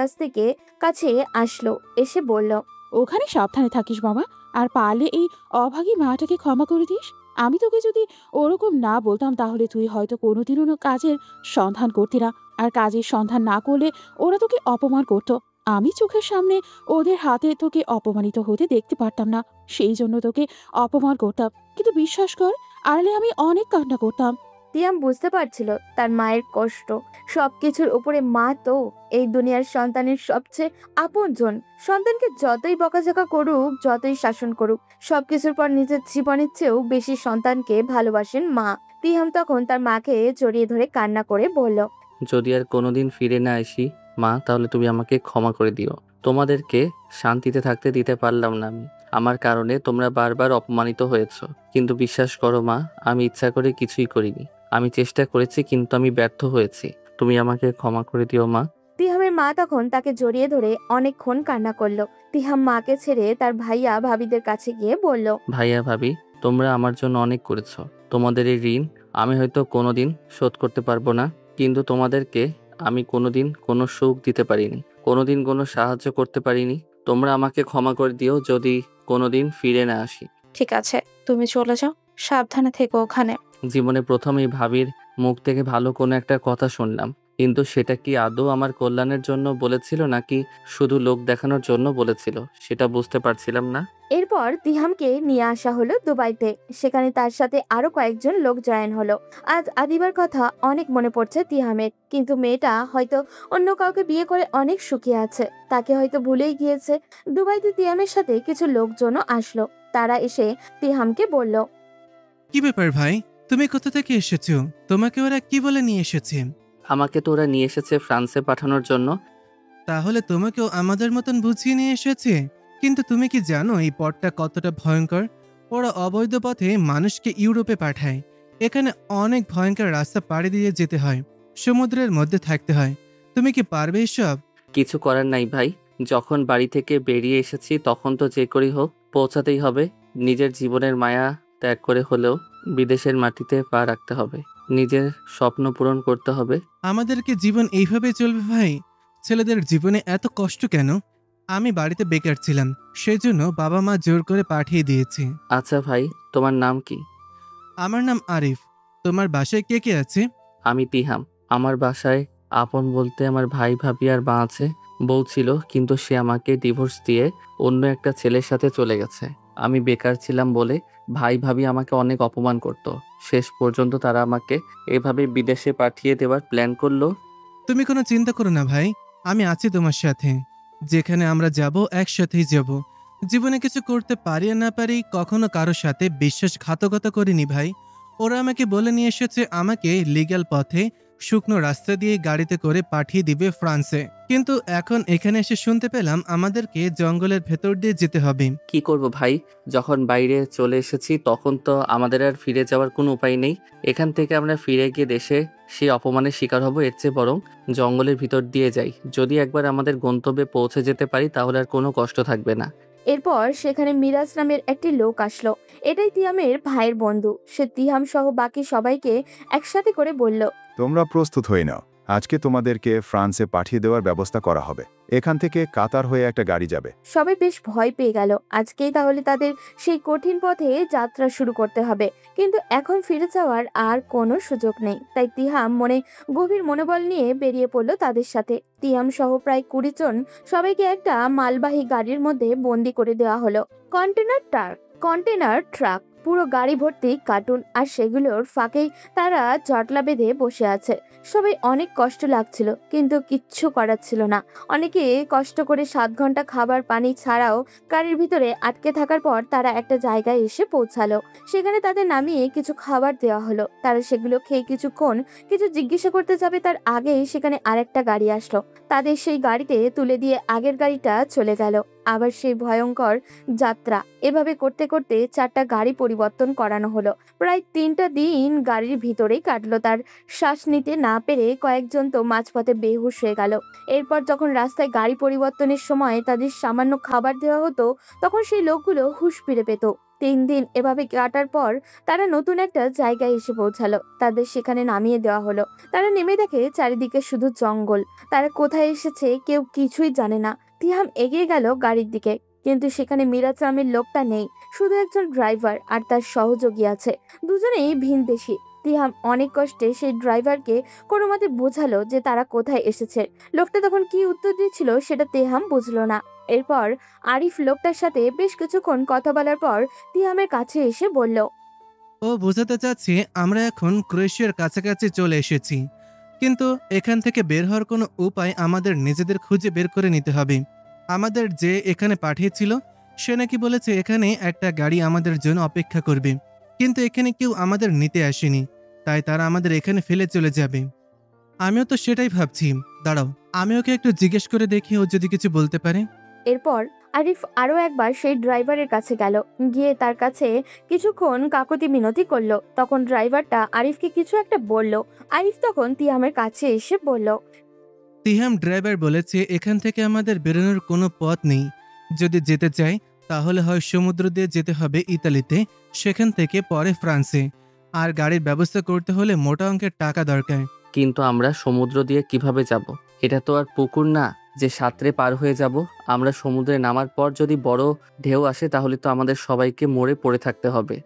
কাছে আসলো, এসে বলল, ওখানে সাবধানে থাকিস বাবা, আর পারলে এই অভাগী মাটাকে ক্ষমা করে দিস। আমি তোকে যদি ওরকম না বলতাম তাহলে তুই হয়তো কোনোদিনও কাজের সন্ধান করতি না, আর কাজের সন্ধান না করলে ওরা তোকে অপমান করতো। আমি চোখের সামনে ওদের হাতে তোকে অপমানিত হতে দেখতে পারতাম না, সেই জন্য তোকে অপমান করতাম। কিন্তু বিশ্বাস কর, আড়ালে আমি অনেক কান্না করতাম। তিয়াম বুঝতে পারছিল তার মায়ের কষ্ট। সবকিছুর উপরে মা তো এই দুনিয়ার সন্তানের সবচেয়ে আপনজন। সন্তানকে যতই বকাঝকা করুক, যতই শাসন করুক, সবকিছুর পর নিজের জীবনের চেয়েও বেশি সন্তানকে ভালোবাসেন মা। তিহাম তখন তার মাকে জড়িয়ে ধরে কান্না করে বলল, যদি আর কোনোদিন ফিরে না আসি মা, তাহলে তুমি আমাকে ক্ষমা করে দিও। তোমাদেরকে শান্তিতে থাকতে দিতে পারলাম না আমি। আমার কারণে তোমরা বারবার অপমানিত হয়েছো, কিন্তু বিশ্বাস করো মা, আমি ইচ্ছা করে কিছুই করিনি। আমি চেষ্টা করেছি, কিন্তু আমি ব্যর্থ হয়েছি। তুমি আমাকে ক্ষমা করে দিও মা। তিহামের মা তখন তাকে জড়িয়ে ধরে অনেকক্ষণ কান্না করলো। তিহাম মাকে ছেড়ে তার ভাইয়া ভাবিদের কাছে গিয়ে বলল, ভাইয়া ভাবি, তোমরা আমার জন্য অনেক করেছো। তোমাদের এই ঋণ আমি হয়তো কোনোদিন শোধ করতে পারবো না, কিন্তু তোমাদেরকে আমি কোনোদিন কোনো সুখ দিতে পারিনি, কোনোদিন কোনো সাহায্য করতে পারিনি। তোমরা আমাকে ক্ষমা করে দিও যদি কোনোদিন ফিরে না আসি। ঠিক আছে, তুমি চলে যাও, সাবধানে থেকো ওখানে। জীবনে প্রথম এই ভাবির মুখ থেকে ভালো কোনো একটা কথা শুনলাম, কিন্তু সেটা কি আদৌ আমার কল্যাণের জন্য বলেছিল নাকি শুধু লোক দেখানোর জন্য বলেছিল সেটা বুঝতে পারছিলাম না। এরপর তিহামকে নিয়ে আসা হলো দুবাইতে। সেখানে তার সাথে আরো কয়েকজন লোক জয়েন হলো। আজ আদিবার কথা অনেক মনে পড়ছে তিহামের, কিন্তু মেয়েটা হয়তো অন্য কাউকে বিয়ে করে অনেক সুখী আছে, তাকে হয়তো ভুলেই গিয়েছে। দুবাইতে তিহামের সাথে কিছু লোকজনও আসলো। তারা এসে তিহামকে বলল, কি ব্যাপার ভাই, তুমি কোথা থেকে এসেছো? তোমাকে ওরা কি বলে নিয়ে এসেছে? আমাকে তো ওরা নিয়ে এসেছে ফ্রান্সে পাঠানোর জন্য। তাহলে তোমাকেও আমাদের মতন বুঝিয়ে নিয়ে এসেছে। কিন্তু তুমি কি জানো এই পথটা কতটা ভয়ঙ্কর? ওরা অবৈধ পথে মানুষকে ইউরোপে পাঠায়। এখানে অনেক ভয়ঙ্কর রাস্তা পাড়ি দিয়ে যেতে হয়, সমুদ্রের মধ্যে থাকতে হয়। তুমি কি পারবে এসব? কিছু করার নাই ভাই, যখন বাড়ি থেকে বেরিয়ে এসেছি তখন তো যে করেই হোক পৌঁছাতেই হবে। নিজের জীবনের মায়া ত্যাগ করে হলেও বিদেশের মাটিতে পা রাখতে হবে, নিজের স্বপ্ন পূরণ করতে হবে। আমাদেরকে জীবন এইভাবে চলবে ভাই? ছেলেদের জীবনে এত কষ্ট কেন? আমি বাড়িতে বেকার ছিলাম, সেজন্য বাবা মা জোর করে পাঠিয়ে দিয়েছে। আচ্ছা ভাই, তোমার নাম কি? আমার নাম আরিফ। তোমার বাসায় কে কে আছে? আমি তিহাম। আমার বাসায় আপন বলতে আমার ভাই ভাবি আর মা আছে। বউ ছিল, কিন্তু সে আমাকে ডিভোর্স দিয়ে অন্য একটা ছেলের সাথে চলে গেছে। আমি বেকার ছিলাম বলে ভাই ভাবি আমাকে অনেক অপমান করত। শেষ পর্যন্ত তারা আমাকে এভাবে বিদেশে পাঠিয়ে দেওয়ার প্ল্যান করলো। তুমি কোনো চিন্তা করো না ভাই, আমি আছি তোমার সাথে। যেখানে আমরা যাব একসাথেই যাব। জীবনে কিছু করতে পারি আর না পারি, কখনো কারোর সাথে বিশ্বাসঘাতকতা করিনি ভাই। ওরা আমাকে বলে নিয়ে এসেছে আমাকে লিগ্যাল পথে শুকনো রাস্তা দিয়ে গাড়িতে করে পাঠিয়ে দিবে ফ্রান্সে। কিন্তু এখন এখানে এসে শুনতে পেলাম আমাদেরকে জঙ্গলের ভেতর দিয়ে যেতে হবে। কি করব ভাই, যখন বাইরে চলে এসেছি তখন তো আমাদের আর ফিরে যাওয়ার কোনো উপায় নেই। এখান থেকে আমরা ফিরে গিয়ে দেশে সেই অপমানের শিকার হব, এর চেয়ে বরং জঙ্গলের ভিতর দিয়ে যাই। যদি একবার আমাদের গন্তব্যে পৌঁছে যেতে পারি তাহলে আর কোনো কষ্ট থাকবে না। এরপর সেখানে মিরাজ নামের একটি লোক আসলো। এটাই তিহামের ভাইয়ের বন্ধু। সে তিহাম সহ বাকি সবাইকে একসাথে করে বলল, তোমরা প্রস্তুত হয়ে নাও, আজকে তোমাদেরকে ফ্রান্সে পাঠিয়ে দেওয়ার ব্যবস্থা করা হবে। এখান থেকে কাতার হয়ে একটা গাড়ি যাবে। সবাই বেশ ভয় পেয়ে গেল। আজকেই তাহলে তাদের সেই কঠিন পথে যাত্রা শুরু করতে হবে, কিন্তু এখন ফিরে যাওয়ার আর কোনো সুযোগ নেই। তাই তিহাম গভীর মনোবল নিয়ে বেরিয়ে পড়ল তাদের সাথে। তিহাম সহ প্রায় 20 জন সবাইকে একটা মালবাহী গাড়ির মধ্যে বন্দি করে দেওয়া হলো। কন্টেনার ট্রাক পুরো গাড়ি ভর্তি কার্টুন, আর সেগুলোর ফাঁকেই তারা জটলা বেঁধে বসে আছে। সবাই অনেক কষ্ট লাগছিল, কিন্তু কিচ্ছু করার ছিল না। অনেকে কষ্ট করে 7 ঘন্টা খাবার পানি ছাড়াও গাড়ির ভিতরে আটকে থাকার পর তারা একটা জায়গায় এসে পৌঁছালো। সেখানে তাদের নামিয়ে কিছু খাবার দেওয়া হলো। তারা সেগুলো খেয়ে কিছুক্ষণ কিছু জিজ্ঞাসা করতে যাবে তার আগেই সেখানে আরেকটা গাড়ি আসলো। তাদের সেই গাড়িতে তুলে দিয়ে আগের গাড়িটা চলে গেল। আবার সেই ভয়ঙ্কর যাত্রা। এভাবে করতে করতে 4টা গাড়ি পরিবর্তন করানো হলো। প্রায় 3টা দিন গাড়ির ভিতরেই কাটলো। তার শ্বাস নিতে না পেরে কয়েকজন তো মাঝপথে বেহুশ হয়ে গেল। এরপর যখন রাস্তায় গাড়ি পরিবর্তনের সময় তাদের সামান্য খাবার দেওয়া হতো, তখন সেই লোকগুলো হুঁশ ফিরে পেত। 3 দিন এভাবে কাটার পর তারা নতুন একটা জায়গায় এসে পৌঁছালো। তাদের সেখানে নামিয়ে দেওয়া হলো। তারা নেমে দেখে চারিদিকে শুধু জঙ্গল। তারা কোথায় এসেছে কেউ কিছুই জানে না। তিহাম এগিয়ে গেল গাড়ির দিকে, কিন্তু সেখানে মিরাজ নামের লোকটা নেই। শুধু একজন ড্রাইভার আর তার সহযোগী আছে, দুজনেই ভিনদেশী। তিহাম অনেক কষ্টে সেই ড্রাইভারকে কোনো মতে বোঝালো যে তারা কোথায় এসেছে। লোকটা তখন কি উত্তর দিচ্ছিল সেটা তিহাম বুঝলো না। এরপর আরিফ লোকটার সাথে বেশ কিছুক্ষণ কথা বলার পর তিহামের কাছে এসে বলল, ও বোঝাতে চাচ্ছে আমরা এখন ক্রোয়েশিয়ার কাছাকাছি চলে এসেছি, কিন্তু এখান থেকে বের হওয়ার কোনো উপায় আমাদের নিজেদের খুঁজে বের করে নিতে হবে। আমাদের যে এখানে পাঠিয়েছিল সে নাকি বলেছে এখানে একটা গাড়ি আমাদের জন্য অপেক্ষা করবে, কিন্তু এখানে কেউ আমাদের নিতে আসেনি, তাই তারা আমাদের এখানে ফেলে চলে যাবে। আমিও তো সেটাই ভাবছি। দাঁড়াও, আমি ওকে একটু জিজ্ঞেস করে দেখি ও যদি কিছু বলতে পারে। এরপর আরিফ আরো একবার সেই ড্রাইভারের কাছে গেল। গিয়ে তার কাছে কিছুক্ষণ কাকুতি মিনতি করলো। তখন ড্রাইভারটা আরিফকে কিছু একটা বলল। আরিফ তখন তিহামের কাছে এসে বলল, তিহাম ড্রাইভার বলেছে এখান থেকে আমাদের বেরোনোর কোনো পথ নেই। যদি যেতে চাই তাহলে হয় সমুদ্র দিয়ে যেতে হবে ইতালিতে, সেখান থেকে পরে ফ্রান্সে। আর গাড়ির ব্যবস্থা করতে হলে মোটা অঙ্কের টাকা দরকার। কিন্তু আমরা সমুদ্র দিয়ে কিভাবে যাব? এটা তো আর পুকুর না যে সাঁতরে পার হয়ে যাব। আমরা সমুদ্রে নামার পর যদি বড় ঢেউ আসে তাহলে তো আমাদের সবাইকে মরে পড়ে থাকতে হবে।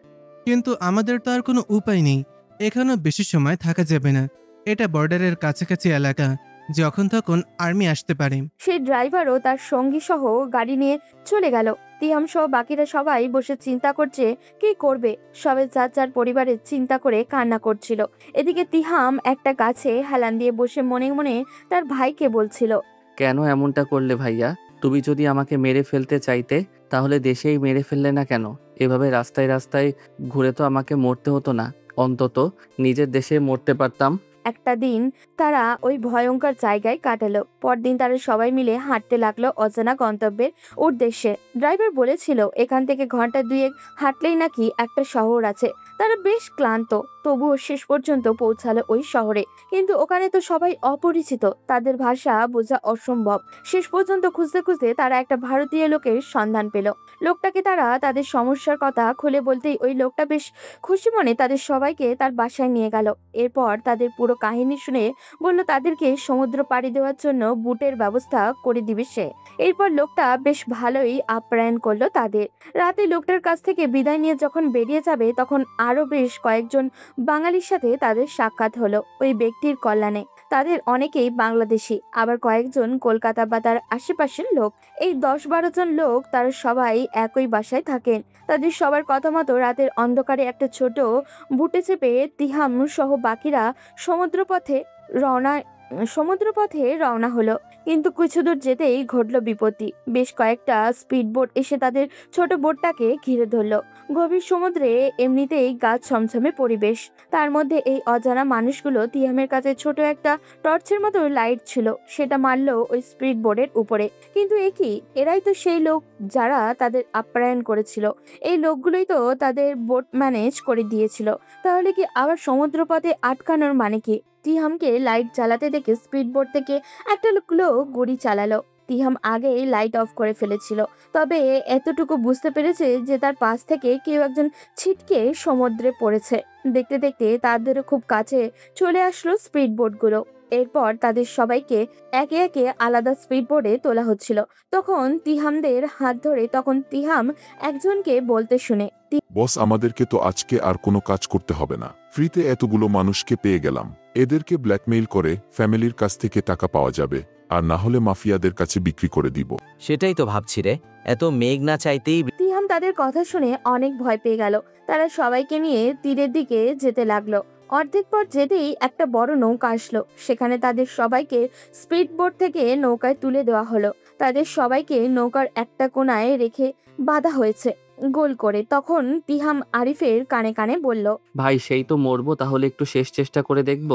কিন্তু আমাদের তো আর কোনো উপায় নেই। এখানেও বেশি সময় থাকা যাবে না। এটা বর্ডারের কাছাকাছি এলাকা, যখন তখন আর্মি আসতে পারে। সেই ড্রাইভারও তার সঙ্গী সহ গাড়ি নিয়ে চলে গেল। তিহাম সহ বাকিরা সবাই বসে চিন্তা করছে কি করবে। সবাই যার যার পরিবারের চিন্তা করে কান্না করছিল। এদিকে তিহাম একটা গাছে হেলান দিয়ে বসে মনে মনে তার ভাইকে বলছিল, কেন এমনটা করলে ভাইয়া? তুমি যদি আমাকে মেরে ফেলতে চাইতে তাহলে দেশেই মেরে ফেললে না কেন? এভাবে রাস্তায় রাস্তায় ঘুরে তো আমাকে মরতে হতো না, অন্তত নিজের দেশে মরতে পারতাম। একটা দিন তারা ওই ভয়ঙ্কর জায়গায় কাটালো। পরদিন তারা সবাই মিলে হাঁটতে লাগলো অজানা গন্তব্যের উদ্দেশ্যে। ড্রাইভার বলেছিল এখান থেকে ঘন্টা 2 হাঁটলেই নাকি একটা শহর আছে। তারা বেশ ক্লান্ত, তবুও শেষ পর্যন্ত পৌঁছালো ওই শহরে। কিন্তু ওখানে তো সবাই অপরিচিত, তাদের ভাষা বোঝা অসম্ভব। শেষ পর্যন্ত খুঁজতে খুঁজতে তারা একটা ভারতীয় লোকের সন্ধান পেল। লোকটাকে তারা তাদের সমস্যার কথা খুলে বলতেই ওই লোকটা বেশ খুশি মনে তাদের সবাইকে তার বাসায় নিয়ে গেল। এরপর তাদের পুরো কাহিনী শুনে বলল তাদেরকে সমুদ্র পাড়ি দেওয়ার জন্য বুটের ব্যবস্থা করে দিবে সে। এরপর লোকটা বেশ ভালোই আপ্যায়ন করলো তাদের। রাতে লোকটার কাছ থেকে বিদায় নিয়ে যখন বেরিয়ে যাবে তখন আরো বেশ কয়েকজন বাঙালির সাথে তাদের সাক্ষাৎ হলো ওই ব্যক্তির কল্যাণে। তাদের অনেকেই বাংলাদেশি, আবার কয়েকজন কলকাতা বা তার আশেপাশের লোক। এই 10-12 জন লোক তারা সবাই একই বাসায় থাকেন। তাদের সবার কথা মতো রাতের অন্ধকারে একটা ছোট বুটে চেপে তিহাম সহ বাকিরা সমুদ্রপথে রওনা হলো। কিন্তু কিছু দূর যেতেই ঘটলো বিপত্তি। বেশ কয়েকটা স্পিড বোট এসে তাদের ছোট বোটটাকে ঘিরে ধরলো। গভীর সমুদ্রে এমনিতেই গাছ ছমছমে পরিবেশ, তার মধ্যে এই অজানা মানুষগুলো তিহামের কাছে ছোট একটা টর্চের মতো লাইট ছিল, সেটা মারলো ওই স্পিড বোটের উপরে। কিন্তু কি এরাই তো সেই লোক যারা তাদের আপ্যায়ন করেছিল। এই লোকগুলোই তো তাদের বোট ম্যানেজ করে দিয়েছিল। তাহলে কি আবার সমুদ্রপথে আটকানোর মানে কি? তিহামকে লাইট জ্বালাতে দেখে স্পিড বোট থেকে একটা লোক গুড়ি চালালো। তিহাম আগেই লাইট অফ করে ফেলেছিল, তবে এতটুকু বুঝতে পেরেছে যে তার পাশ থেকে কেউ একজন ছিটকে সমুদ্রে পড়েছে। দেখতে দেখতে তাদেরও খুব কাছে চলে আসলো স্পিড বোটগুলো। এরপর তাদের সবাইকে একে একে আলাদা স্পিডবোর্ডে তোলা হচ্ছিল। তখন তিহামদের হাত ধরে তিহাম একজনকে বলতে শুনে বস, আমাদেরকে তো আজকে আর কোনো কাজ করতে হবে না। ফ্রিতে এতগুলো মানুষকে পেয়ে গেলাম। এদেরকে ব্ল্যাকমেইল করে ফ্যামিলির কাছ থেকে টাকা পাওয়া যাবে, আর না হলে মাফিয়াদের কাছে বিক্রি করে দিব। সেটাই তো ভাবছি রে, এত মেঘ না চাইতেই তিহাম তাদের কথা শুনে অনেক ভয় পেয়ে গেল। তারা সবাইকে নিয়ে তীরের দিকে যেতে লাগলো। অর্ধেক পর যেতেই একটা বড় নৌকা আসলো। সেখানে তাদের সবাইকে স্পিডবোট থেকে নৌকায় তুলে দেওয়া হলো। তাদের সবাইকে নৌকার একটা কোণায় রেখে বাঁধা হয়েছে গোল করে। তখন তিহাম আরিফের কানে কানে বলল, ভাই সেই তো মরবো, তাহলে একটু শেষ চেষ্টা করে দেখব।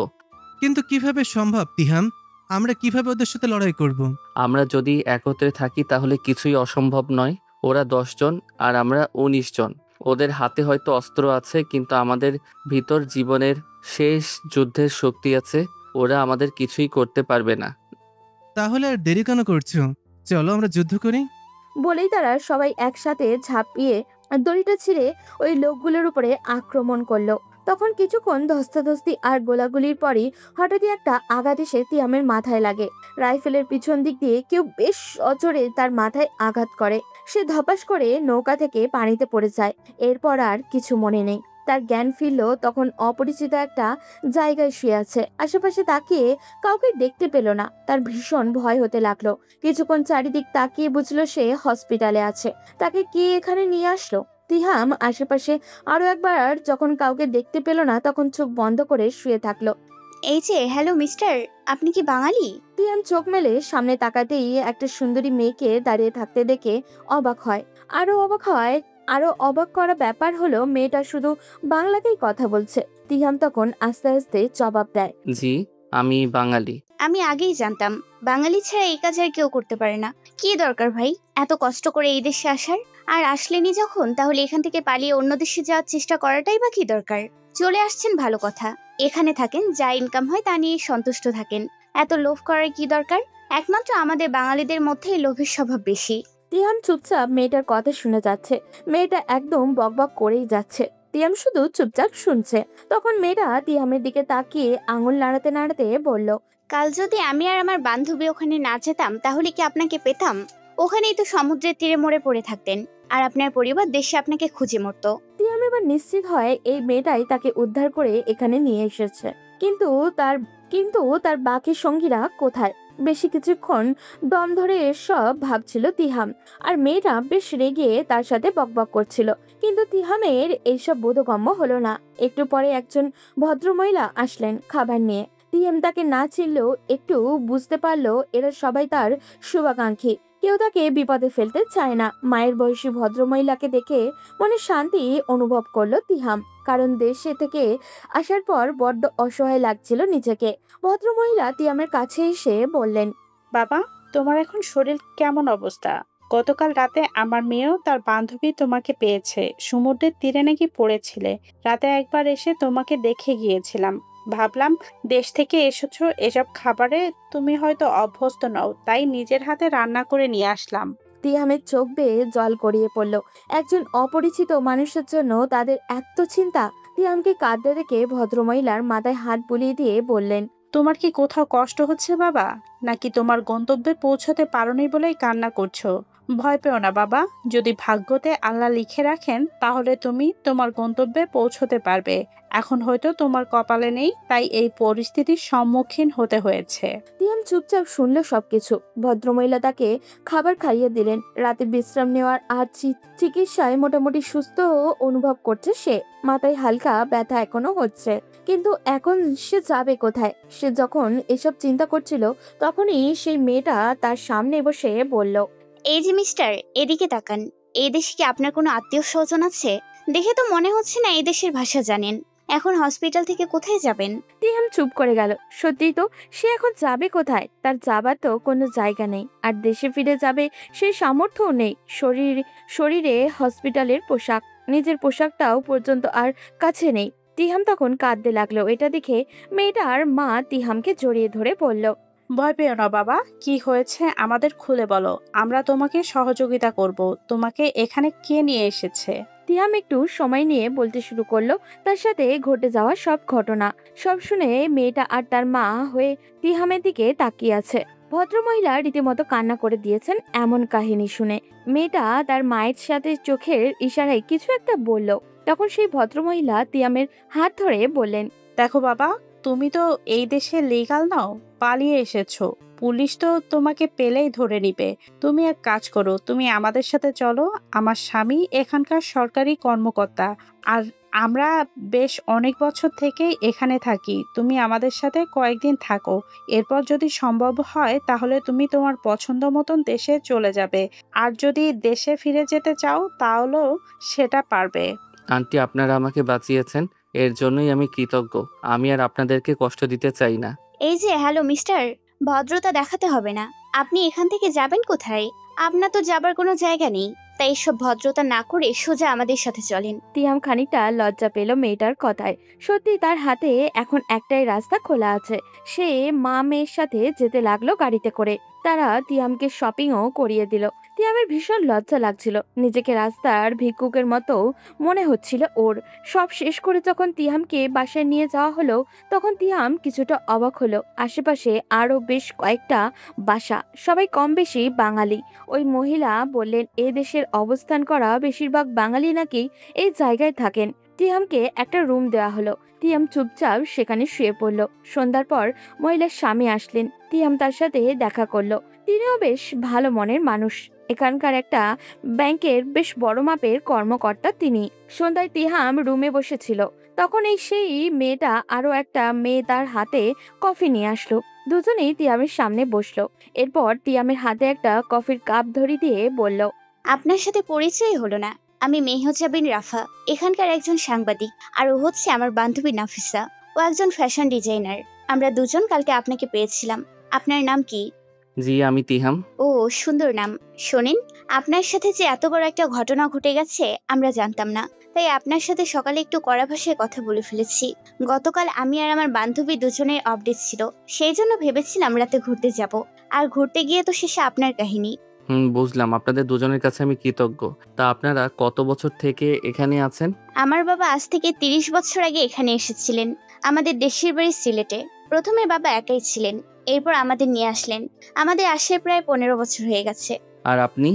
কিন্তু কিভাবে সম্ভব তিহাম? আমরা কিভাবে ওদের সাথে লড়াই করব? আমরা যদি একত্রে থাকি তাহলে কিছুই অসম্ভব নয়। ওরা 10 জন আর আমরা 19 জন। ওদের হাতে হয়তো অস্ত্র আছে, কিন্তু আমাদের ভিতর জীবনের শেষ যুদ্ধের শক্তি আছে। ওরা আমাদের কিছুই করতে পারবে না। তাহলে আর দেরি কেন করছো? চলো আমরা যুদ্ধ করি। বলেই তারা সবাই একসাথে ঝাঁপিয়ে দড়িটা ছিঁড়ে ওই লোকগুলোর উপরে আক্রমণ করলো। তখন কিছুক্ষণ ধস্তাধস্তি আর গোলাগুলির পরই হঠাৎই একটা আঘাত এসে তিহামের মাথায় লাগে। রাইফেলের পিছন দিক দিয়ে কেউ বেশ অজোরে তার মাথায় আঘাত করে। সে ধপাস করে নৌকা থেকে পানিতে পড়ে যায়। এরপর আর কিছু মনে নেই। তার জ্ঞান ফিরল তখন অপরিচিত একটা জায়গায় শুয়ে আছে। আশেপাশে তাকিয়ে কাউকে দেখতে পেল না। তার ভীষণ ভয় হতে লাগলো। কিছুক্ষণ চারিদিক তাকিয়ে বুঝলো সে হসপিটালে আছে। তাকে কে এখানে নিয়ে আসলো? তিহাম আশেপাশে আরো একবার যখন কাউকে দেখতে পেল না, তখন চোখ বন্ধ করে শুয়ে থাকলো। এই যে, হ্যালো মিস্টার, আপনি কি বাঙালি? তিহাম চোখ মেলে সামনে তাকাতেই একটা সুন্দরী মেয়েকে দাঁড়িয়ে থাকতে দেখে অবাক হয়। আরো অবাক করা ব্যাপার হলো মেয়েটা শুধু বাংলাতেই কথা বলছে। তিহাম তখন আস্তে আস্তে জবাব দেয়, জি, আমি বাঙালি। আমি আগেই জানতাম বাঙালি ছাড়া এই কাজ আর কেউ করতে পারে না। কি দরকার ভাই এত কষ্ট করে এই দেশে আসার? আর আসলেনি যখন, তাহলে এখান থেকে পালিয়ে অন্য দেশে যাওয়ার চেষ্টা করাটাই বা কি দরকার? চলে আসছেন ভালো কথা, এখানে থাকেন, যা ইনকাম হয় তা নিয়ে সন্তুষ্ট থাকেন। এত লোভ করার কি দরকার? একমাত্র আমাদের বাঙালিদের মধ্যেই লোভের স্বভাব বেশি। তিহাম চুপচাপ মেয়েটার কথা শুনে যাচ্ছে। মেয়েটা একদম বকবক করেই যাচ্ছে। তিহাম শুধু চুপচাপ শুনছে। তখন মেয়েটা তিহামের দিকে তাকিয়ে আঙুল নাড়াতে নাড়াতে বলল, কাল যদি আমি আর আমার বান্ধবী ওখানে না যেতাম, তাহলে কি আপনাকে পেতাম? ওখানেই তো সমুদ্রের তীরে মরে পড়ে থাকতেন, আর আপনার পরিবার দেশে আপনাকে খুঁজে মরতো। তিহাম এবার নিশ্চিত হয় এই মেয়েটাই তাকে উদ্ধার করে এখানে নিয়ে এসেছে। কিন্তু তার বাকি সঙ্গীরা কোথায়? বেশি কিছুক্ষণ দম ধরে এসব ভাবছিল তিহাম। আর মেয়েটা বেশ রেগে তার সাথে বকবক করছিল। কিন্তু তিহামের এইসব বোধগম্য হলো না। একটু পরে একজন ভদ্রমহিলা আসলেন খাবার নিয়ে। তিহাম তাকে না চিনলেও একটু বুঝতে পারলো এরা সবাই তার শুভাকাঙ্ক্ষী। কেউ তাকে বিপদে ফেলতে চায় না। মায়ের বয়সী ভদ্রমহিলাকে দেখে মনে শান্তি অনুভব করলো তিহাম, কারণ দেশে থেকে আসার পর বড্ড অসহায় লাগছিল নিজেকে। ভদ্রমহিলা তিহামের কাছে এসে বললেন, বাবা, তোমার এখন শরীর কেমন অবস্থা? গতকাল রাতে আমার মেয়েও তার বান্ধবী তোমাকে পেয়েছে। সমুদ্রের তীরে নাকি পড়েছিলে। রাতে একবার এসে তোমাকে দেখে গিয়েছিলাম। ভাবলাম দেশ থেকে এসেছো, এসব খাবারে তুমি হয়তো অভ্যস্ত নও, তাই নিজের হাতে রান্না করে নিয়ে আসলাম। তিহামের চোখ বেয়ে জল গড়িয়ে পড়ল। একজন অপরিচিত মানুষের জন্য তাদের এত চিন্তা। তিহামকে কাঁদতে দেখে ভদ্রমহিলার মাথায় হাত বুলিয়ে দিয়ে বললেন, তোমার কি কোথাও কষ্ট হচ্ছে বাবা? নাকি তোমার গন্তব্যে পৌঁছতে পারোনি বলেই কান্না করছো? ভয় পেও না বাবা, যদি ভাগ্যতে আল্লাহ লিখে রাখেন তাহলে তুমি তোমার গন্তব্যে পৌঁছতে পারবে। এখন হয়তো তোমার কপালে নেই, তাই এই পরিস্থিতির সম্মুখীন হতে হয়েছে। তিহাম চুপচাপ শুনল সবকিছু। ভদ্রমহিলা তাকে খাবার খাইয়ে দিলেন। রাতে বিশ্রাম নেওয়ার আর চিকিৎসায় মোটামুটি সুস্থ অনুভব করছে সে। মাথায় হালকা ব্যথা এখনো হচ্ছে, কিন্তু এখন সে যাবে কোথায়? সে যখন এসব চিন্তা করছিল তখনই সেই মেয়েটা তার সামনে বসে বলল, এই যে মিস্টার, এদিকে তাকান। এই দেশে কি আপনার কোনো আত্মীয় স্বজন আছে? দেখে তো মনে হচ্ছে না এই দেশের ভাষা জানেন। এখন হসপিটাল থেকে কোথায় যাবেন? তিহাম চুপ করে গেল। সত্যিই তো, সে এখন যাবে কোথায়? তার যাবার তো কোনো জায়গা নেই, আর দেশে ফিরে যাবে সেই সামর্থ্যও নেই। শরীরে হসপিটালের পোশাক, নিজের পোশাকটাও পর্যন্ত আর কাছে নেই। তিহাম তখন কাঁদতে লাগলো। এটা দেখে মেয়েটার মা তিহামকে জড়িয়ে ধরে বলল, ভয় পেও না বাবা, কি হয়েছে আমাদের খুলে বলো, আমরা তোমাকে সহযোগিতা করব। তোমাকে এখানে কে নিয়ে এসেছে? তিয়াম একটু সময় নিয়ে বলতে শুরু করলো তার সাথে ঘটে যাওয়া সব ঘটনা। সব শুনে মেয়েটা আর তার মা হয়ে তিহামের দিকে তাকিয়ে আছে। ভদ্রমহিলা রীতিমতো কান্না করে দিয়েছেন এমন কাহিনী শুনে। মেয়েটা তার মায়ের সাথে চোখের ইশারায় কিছু একটা বলল। তখন সেই ভদ্রমহিলা তিয়ামের হাত ধরে বললেন, দেখো বাবা, তুমি তো এই দেশে লিগাল নাও, পালিয়ে এসেছো। পুলিশ তো তোমাকে পেলেই ধরে নিবে। তুমি এক কাজ করো, তুমি আমাদের সাথে চলো। আমার স্বামী এখানকার সরকারি কর্মকর্তা, আর আমরা বেশ অনেক বছর থেকেই এখানে থাকি। তুমি আমাদের সাথে কয়েকদিন থাকো, এরপর যদি সম্ভব হয় তাহলে তুমি তোমার পছন্দ মতন দেশে চলে যাবে। আর যদি দেশে ফিরে যেতে চাও তাহলেও সেটা পারবে। আন্টি, আপনারা আমাকে বাঁচিয়েছেন, এর জন্যই আমি কৃতজ্ঞ। আমি আর আপনাদেরকে কষ্ট দিতে চাই না। এই যে হ্যালো মিস্টার, ভদ্রতা দেখাতে হবে না। আপনি এখান থেকে যাবেন কোথায়? আপনার তো যাবার কোনো জায়গা নেই, তাই এসব ভদ্রতা না করে সোজা আমাদের সাথে চলেন। তিয়াম খানিকটা লজ্জা পেল মেয়েটার কথায়। সত্যি তার হাতে এখন একটাই রাস্তা খোলা আছে। সে মা মেয়ের সাথে যেতে লাগলো গাড়িতে করে। তারা তিয়ামকে শপিংও করিয়ে দিল। তিয়ামের ভীষণ লজ্জা লাগছিল, নিজেকে রাস্তার ভিক্ষুকের মতো মনে হচ্ছিল ওর। সব শেষ করে যখন তিয়ামকে বাসায় নিয়ে যাওয়া হলো তখন তিয়াম কিছুটা অবাক হলো। আশেপাশে আরো বেশ কয়েকটা বাসা, সবাই কম বেশি বাঙালি। ওই মহিলা বললেন এ দেশের অবস্থান করা বেশিরভাগ বাঙালি নাকি এই জায়গায় থাকেন। তিয়ামকে একটা রুম দেওয়া হলো। তিয়াম চুপচাপ সেখানে শুয়ে পড়ল। সন্ধ্যার পর মহিলার স্বামী আসলেন। তিয়াম তার সাথে দেখা করলো। তিনিও বেশ ভালো মনের মানুষ, এখানকার একটা ব্যাংকের বেশ বড় মাপের কর্মকর্তা তিনি। সন্ধ্যায় তিয়াম রুমে বসেছিল, তখন এই সেই মেয়েটা আরো একটা মেয়ে তার হাতে কফি নিয়ে আসলো। দুজনেই তিয়ামের সামনে বসলো। এরপর তিয়ামের হাতে একটা কফির কাপ ধরিয়ে দিয়ে বলল, আপনার সাথে পরিচয় হলো না। আমি মেহজা বিন রাফা, এখানকার একজন সাংবাদিক। আর ও হচ্ছে আমার বান্ধবী নাফিসা, ও একজন ফ্যাশন ডিজাইনার। আমরা দুজন কালকে আপনাকে পেয়েছিলাম। আপনার নাম কি? জি, আমি তিহাম। ও, সুন্দর নাম। শোনেন, আপনার সাথে যে এত বড় একটা ঘটনা ঘটে গেছে আমরা জানতাম না, তাই আপনার সাথে সকালে একটু কড়া ভাষায় কথা বলে ফেলেছি। গতকাল আমি আর আমার বান্ধবী দুজনের আপডেট ছিল, সেই জন্য ভেবেছিলাম রাতে ঘুরতে যাব। আর ঘুরতে গিয়ে তো শেষে আপনার কাহিনী। বুঝলাম। আপনাদের দুজনের কাছে আমি কৃতজ্ঞ। তা আপনারা কত বছর থেকে এখানে আছেন? আমার বাবা আজ থেকে 30 বছর আগে এখানে এসেছিলেন। আমাদের দেশের বাড়ি সিলেটে। প্রথমে বাবা একাই ছিলেন, এরপর আমাদের নিয়ে আসলেন। আমাদের আসে প্রায় 15 বছর হয়ে গেছে। আর আপনি?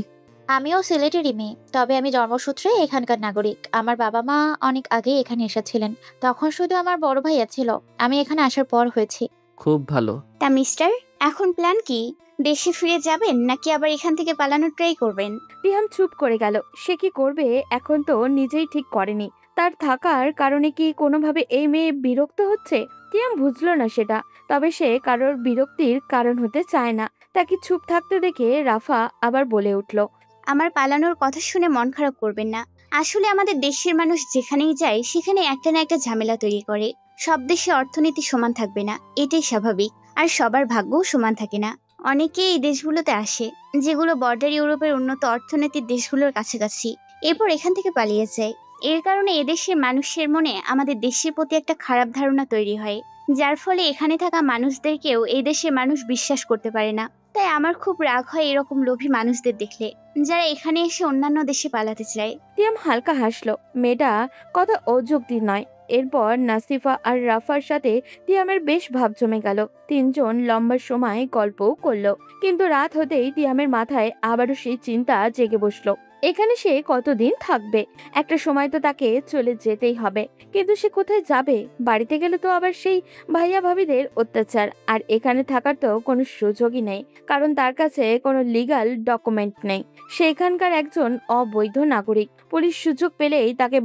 আমিও সিলেটেরই মেয়ে, তবে আমি জন্মসূত্রে এখানকার নাগরিক। আমার বাবা মা অনেক আগে এখানে এসেছিলেন, তখন শুধু আমার বড় ভাইয়া ছিল। আমি এখানে আসার পর হয়েছি। খুব ভালো। তা মিস্টার, এখন প্ল্যান কি? দেশে ফিরে যাবেন নাকি আবার এখান থেকে পালানোর ট্রাই করবেন? তিয়াম চুপ করে গেল। সে কি করবে এখন তো নিজেই ঠিক করেনি। তার থাকার কারণে কি কোনোভাবে এই মেয়ে বিরক্ত হচ্ছে? তিয়াম বুঝলো না সেটা, তবে সে কারোর বিরক্তির কারণ হতে চায় না। তাকে চুপ থাকতে দেখে রাফা আবার বলে উঠল, আমার পালানোর কথা শুনে মন খারাপ করবেন না। আসলে আমাদের দেশের মানুষ যেখানেই যায় সেখানে একটা না একটা ঝামেলা তৈরি করে। সব দেশে অর্থনীতি সমান থাকবে না, এটাই স্বাভাবিক। আর সবার ভাগ্যও সমান থাকে না। অনেকেই এই দেশগুলোতে আসে যেগুলো বর্ডার ইউরোপের উন্নত অর্থনীতির দেশগুলোর কাছাকাছি, এরপর এখান থেকে পালিয়ে যায়। এর কারণে এদেশের মানুষের মনে আমাদের দেশের প্রতি একটা খারাপ ধারণা তৈরি হয়, যার ফলে এখানে থাকা মানুষদেরকেও এই দেশের মানুষ বিশ্বাস করতে পারে না। তাই আমার খুব রাগ হয় এরকম লোভী মানুষদের দেখলে, যারা এখানে এসে অন্যান্য দেশে পালাতে চায়। তিয়াম হালকা হাসলো। মেয়েটা কথা অযৌক্তিক নয়। এরপর নাসিফা আর রাফার সাথে তিয়ামের বেশ ভাব জমে গেল। তিনজন লম্বা সময় গল্পও করলো, কিন্তু রাত হতেই তিয়ামের মাথায় আবারও সেই চিন্তা জেগে বসলো। এখানে সে কতদিন থাকবে? একটা সময় তো তাকে চলে যেতেই হবে, কিন্তু সে কোথায় যাবে? বাড়িতে গেলে তো আবার সেই ভাইয়া ভাবিদের অত্যাচার। আর এখানে থাকার তো কোনো সুযোগই নেই, কারণ তার কাছে কোনো লিগ্যাল ডকুমেন্ট নেই। সে এখানকার একজন অবৈধ নাগরিক। পুলিশ সুযোগ পেলেই তাকে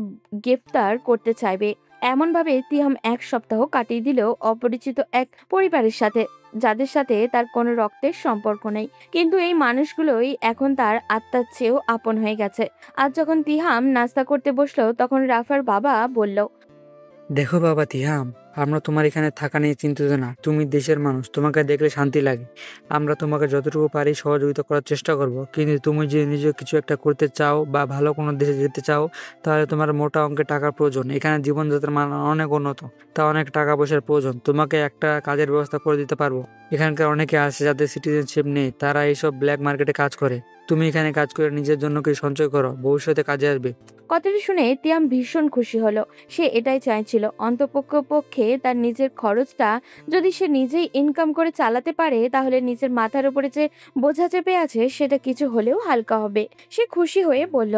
গ্রেফতার করতে চাইবে। এমনভাবে তিহাম 1 সপ্তাহ কাটিয়ে দিল অপরিচিত এক পরিবারের সাথে, যাদের সাথে তার কোনো রক্তের সম্পর্ক নেই। কিন্তু এই মানুষগুলোই এখন তার আত্মার চেয়েও আপন হয়ে গেছে। আজ যখন তিহাম নাস্তা করতে বসলো তখন রাফার বাবা বলল, দেখো বাবা তিহাম, আমরা তোমার এখানে থাকা নিয়ে চিন্তিত না। তুমি দেশের মানুষ, তোমাকে দেখলে শান্তি লাগে। আমরা তোমাকে যতটুকু পারি সহযোগিতা করার চেষ্টা করব, কিন্তু তুমি যদি নিজে কিছু একটা করতে চাও বা ভালো কোনো দেশে যেতে চাও তাহলে তোমার মোটা অঙ্কের টাকার প্রয়োজন। এখানে জীবনযাত্রার মান অনেক উন্নত, তা অনেক টাকা পয়সার প্রয়োজন। তোমাকে একটা কাজের ব্যবস্থা করে দিতে পারবো। এখানকার অনেকে আছে যাদের সিটিজেনশিপ নেই, তারা এইসব ব্ল্যাক মার্কেটে কাজ করে। তুমি এখানে কাজ করে নিজের জন্য কিছু সঞ্চয় করো, ভবিষ্যতে কাজে আসবে। কথাটা শুনে তিয়াম ভীষণ খুশি হলো। সে এটাই চাইছিল, অন্তপক্ষে তার নিজের খরচটা যদি সে নিজেই ইনকাম করে চালাতে পারে তাহলে নিজের মাথার উপরে যে বোঝা চেপে আছে সেটা কিছু হলেও হালকা হবে। সে খুশি হয়ে বলল,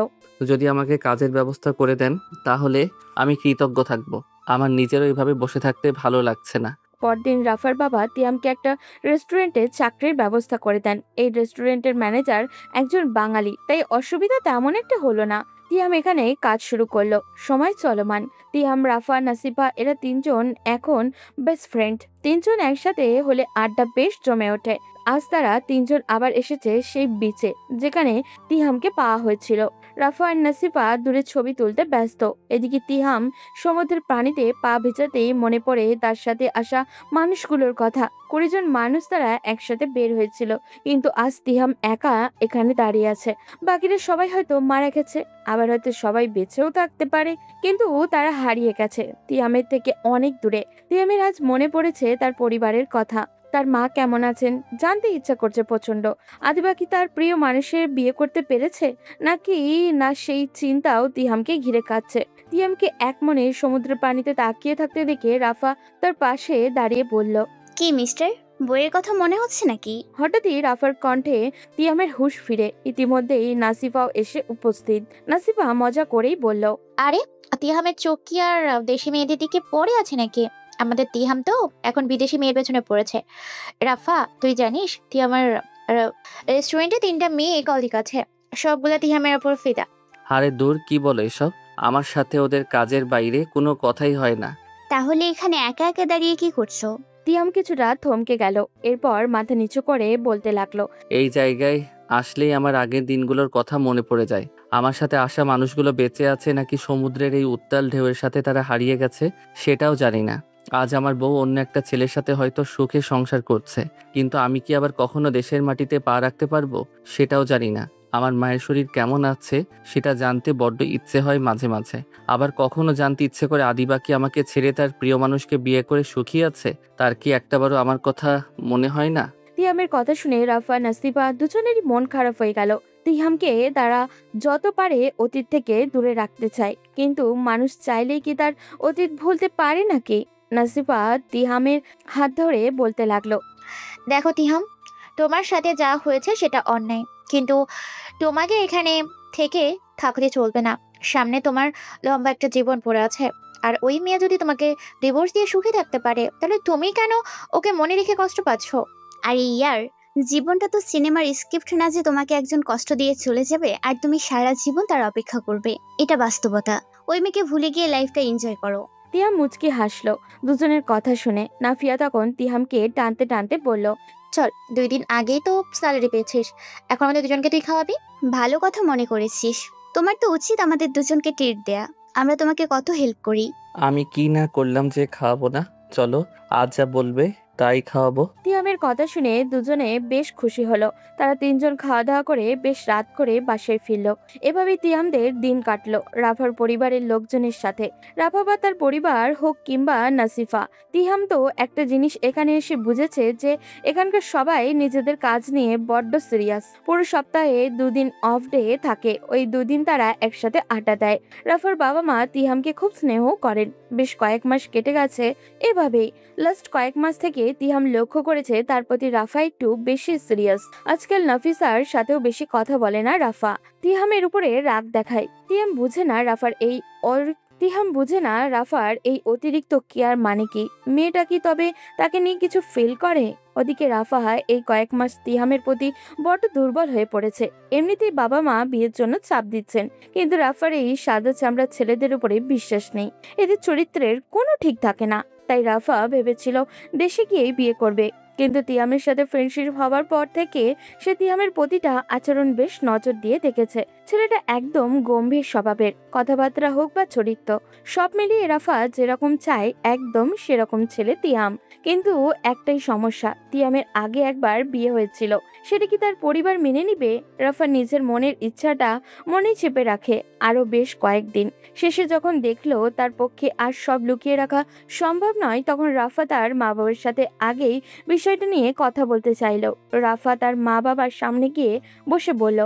যদি আমাকে কাজের ব্যবস্থা করে দেন তাহলে আমি কৃতজ্ঞ থাকব। আমার নিজেরও এইভাবে বসে থাকতে ভালো লাগছে না। পরদিন রাফার বাবা তিয়ামকে একটা রেস্টুরেন্টে চাকরির ব্যবস্থা করে দেন। এই রেস্টুরেন্টের ম্যানেজার একজন বাঙালি, তাই অসুবিধা তেমন একটা হলো না। তিয়াম এখানে কাজ শুরু করলো। সময় চলমান। তিয়াম, রাফা, নাসিফা এরা তিনজন এখন বেস্ট ফ্রেন্ড। তিনজন একসাথে হলে আড্ডা বেশ জমে ওঠে। আজ তারা তিনজন আবার এসেছে সেই বিচে যেখানে তিহামকে পাওয়া হয়েছিল। রাফা আর নাসিফা দূরে ছবি তুলতে ব্যস্ত। এদিকে তিহাম সমুদ্রের পানিতে পা ভেজাতেই মনে পড়ে তার সাথে আসা মানুষগুলোর কথা। 20 জন মানুষ তারা একসাথে বের হয়েছিল, কিন্তু আজ তিহাম একা এখানে দাঁড়িয়ে আছে। বাকিরা সবাই হয়তো মারা গেছে, আবার হয়তো সবাই বেঁচেও থাকতে পারে, কিন্তু তারা হারিয়ে গেছে তিহামের থেকে অনেক দূরে। তিহামের আজ মনে পড়েছে তার পরিবারের কথা। তার মা কেমন আছেন জানতে ইচ্ছা করছে প্রচন্ড। আদিবা কি তার প্রিয় মানুষের বিয়ে করতে পেরেছে নাকি না, সেই চিন্তাও তিহামকে ঘিরে কাটছে। তিহামকে এক মনে সমুদ্রের পানিতে তাকিয়ে থাকতে দেখে রাফা তার পাশে দাঁড়িয়ে বলল, কি মিস্টার, বইয়ের কথা মনে হচ্ছে নাকি? হঠাৎই রাফার কণ্ঠে তিহামের হুঁশ ফিরে। ইতিমধ্যেই নাসিফাও এসে উপস্থিত। নাসিফা মজা করেই বলল, আরে তিহামের চোখ কি আর দেশি মেয়েদের দিকে পড়ে আছে নাকি? আমাদের তিহাম তো এখন বিদেশি মেয়ের পেছনে পড়েছে। রাফা, তুই জানিস তিহামের রেস্টুরেন্টে 3টা মেয়ে কলিগ আছে, সবগুলা তিহামের ওপর ফিদা। আরে দূর, কি বলো এসব? আমার সাথে ওদের কাজের বাইরে কোনো কথাই হয় না। তাহলে এখানে একা একা দাঁড়িয়ে কি করছো? তিহাম কিছুটা থমকে গেল, এরপর মাথা নিচু করে বলতে লাগলো, এই জায়গায় আসলেই আমার আগের দিনগুলোর কথা মনে পড়ে যায়। আমার সাথে আসা মানুষগুলো বেঁচে আছে নাকি সমুদ্রের এই উত্তাল ঢেউয়ের সাথে তারা হারিয়ে গেছে সেটাও জানি না। আজ আমার বউ অন্য একটা ছেলের সাথে হয়তো সুখে সংসার করছে, কিন্তু আমি কি আবার কখনো দেশের মাটিতে পা রাখতে পারবো সেটাও জানি না। আমার মায়ের শরীর কেমন আছে সেটা জানতে বড্ড ইচ্ছে হয় মাঝে মাঝে। আবার কখনো জানতে ইচ্ছে করে আদিবা কি আমাকে ছেড়ে তার প্রিয় মানুষকে বিয়ে করে সুখী আছে, তার কি একটাবারও আমার কথা মনে হয় না? তিহামের কথা শুনে রাফা, নাসিফা দুজনেরই মন খারাপ হয়ে গেল। তিহামকে তারা যত পারে অতীত থেকে দূরে রাখতে চায়, কিন্তু মানুষ চাইলেই কি তার অতীত ভুলতে পারে নাকি? নাসিফা তিহামের হাত ধরে বলতে লাগলো, দেখো তিহাম, তোমার সাথে যা হয়েছে সেটা অন্যায়, কিন্তু তোমাকে এখানে থেকে থাকতে চলবে না। সামনে তোমার লম্বা একটা জীবন পড়ে আছে, আর ওই মেয়ে যদি তোমাকে ডিভোর্স দিয়ে সুখে থাকতে পারে তাহলে তুমি কেন ওকে মনে রেখে কষ্ট পাচ্ছ? আর ইয়ার, জীবনটা তো সিনেমার স্ক্রিপ্ট না যে তোমাকে একজন কষ্ট দিয়ে চলে যাবে আর তুমি সারা জীবন তার অপেক্ষা করবে। এটা বাস্তবতা। ওই মেয়েকে ভুলে গিয়ে লাইফটা এনজয় করো। তিহাম মুচকি হাসলো দুজনের কথা শুনে। নাফিয়া তখন তিহামকে টানতে টানতে বলল, চল, 2 দিন আগেই তো স্যালারি পেয়েছিস, এখন আমাদের দুজনকে তুই খাওয়াবি। ভালো কথা মনে করেছিস। তোমার তো উচিত আমাদের দুজনকে ট্রিট দেয়া। আমরা তোমাকে কত হেল্প করি। আমি কি না করলাম যে খাওয়াবো না? চলো, আজ যা বলবে তাই খাওয়াবো। তিহামের কথা শুনে দুজনে বেশ খুশি হলো। তারা তিনজন খাওয়া দাওয়া করে বেশ রাত করে বাসায় ফিরল। এভাবেই তিহামদের দিন কাটলো রাফার পরিবারের লোকজনের সাথে। রাফা বা তার পরিবার হোক কিংবা নাসিফা, তিহাম তো একটা জিনিস এখানে এসে বুঝেছে যে এখানকার সবাই নিজেদের কাজ নিয়ে বড্ড সিরিয়াস। পুরো সপ্তাহে 2 দিন অফ ডে থাকে, ওই 2 দিন তারা একসাথে আড্ডা দেয়। রাফার বাবা মা তিহামকে খুব স্নেহ করেন। বেশ কয়েক মাস কেটে গেছে এভাবেই। লাস্ট কয়েক মাস থেকে তিহাম লক্ষ্য করেছে তার প্রতি রাফা একটু বেশি সিরিয়াস। আজকাল নাফিসার সাথেও বেশি কথা বলে না রাফা, তিহামের উপরে রাগ দেখায়। তিহাম বুঝে না রাফার এই অতিরিক্ত কেয়ার মানে কি। মেয়েটা কি তবে তাকে নিয়ে কিছু ফিল করে? ওদিকে রাফা এই কয়েক মাস তিহামের প্রতি বড় দুর্বল হয়ে পড়েছে। এমনিতেই বাবা মা বিয়ের জন্য চাপ দিচ্ছেন, কিন্তু রাফার এই সাদা চামড়ার ছেলেদের উপরে বিশ্বাস নেই। এদের চরিত্রের কোনো ঠিক থাকে না। তাই রাফা ভেবেছিল দেশে গিয়েই বিয়ে করবে, কিন্তু তিহামের সাথে ফ্রেন্ডশিপ হওয়ার পর থেকে সে তিহামের প্রতিটা আচরণ বেশ নজর দিয়ে দেখেছে। ছেলেটা একদম গম্ভীর স্বভাবের, কথাবার্তা হোক বা চরিত্র সব মিলিয়ে রাফা যেরকম চায় একদম সেরকম ছেলে তিহাম। কিন্তু একটাই সমস্যা, তিহামের আগে একবার বিয়ে হয়েছিল, সেটা কি তার পরিবার মেনে নিবে? রাফা নিজের মনের ইচ্ছাটা মনে চেপে রাখে আরো বেশ কয়েকদিন। শেষে যখন দেখলো তার পক্ষে আর সব লুকিয়ে রাখা সম্ভব নয়, তখন রাফা তার মা বাবার সাথে আগেই বিষয়টা নিয়ে কথা বলতে চাইলো। রাফা তার মা বাবার সামনে গিয়ে বসে বলল,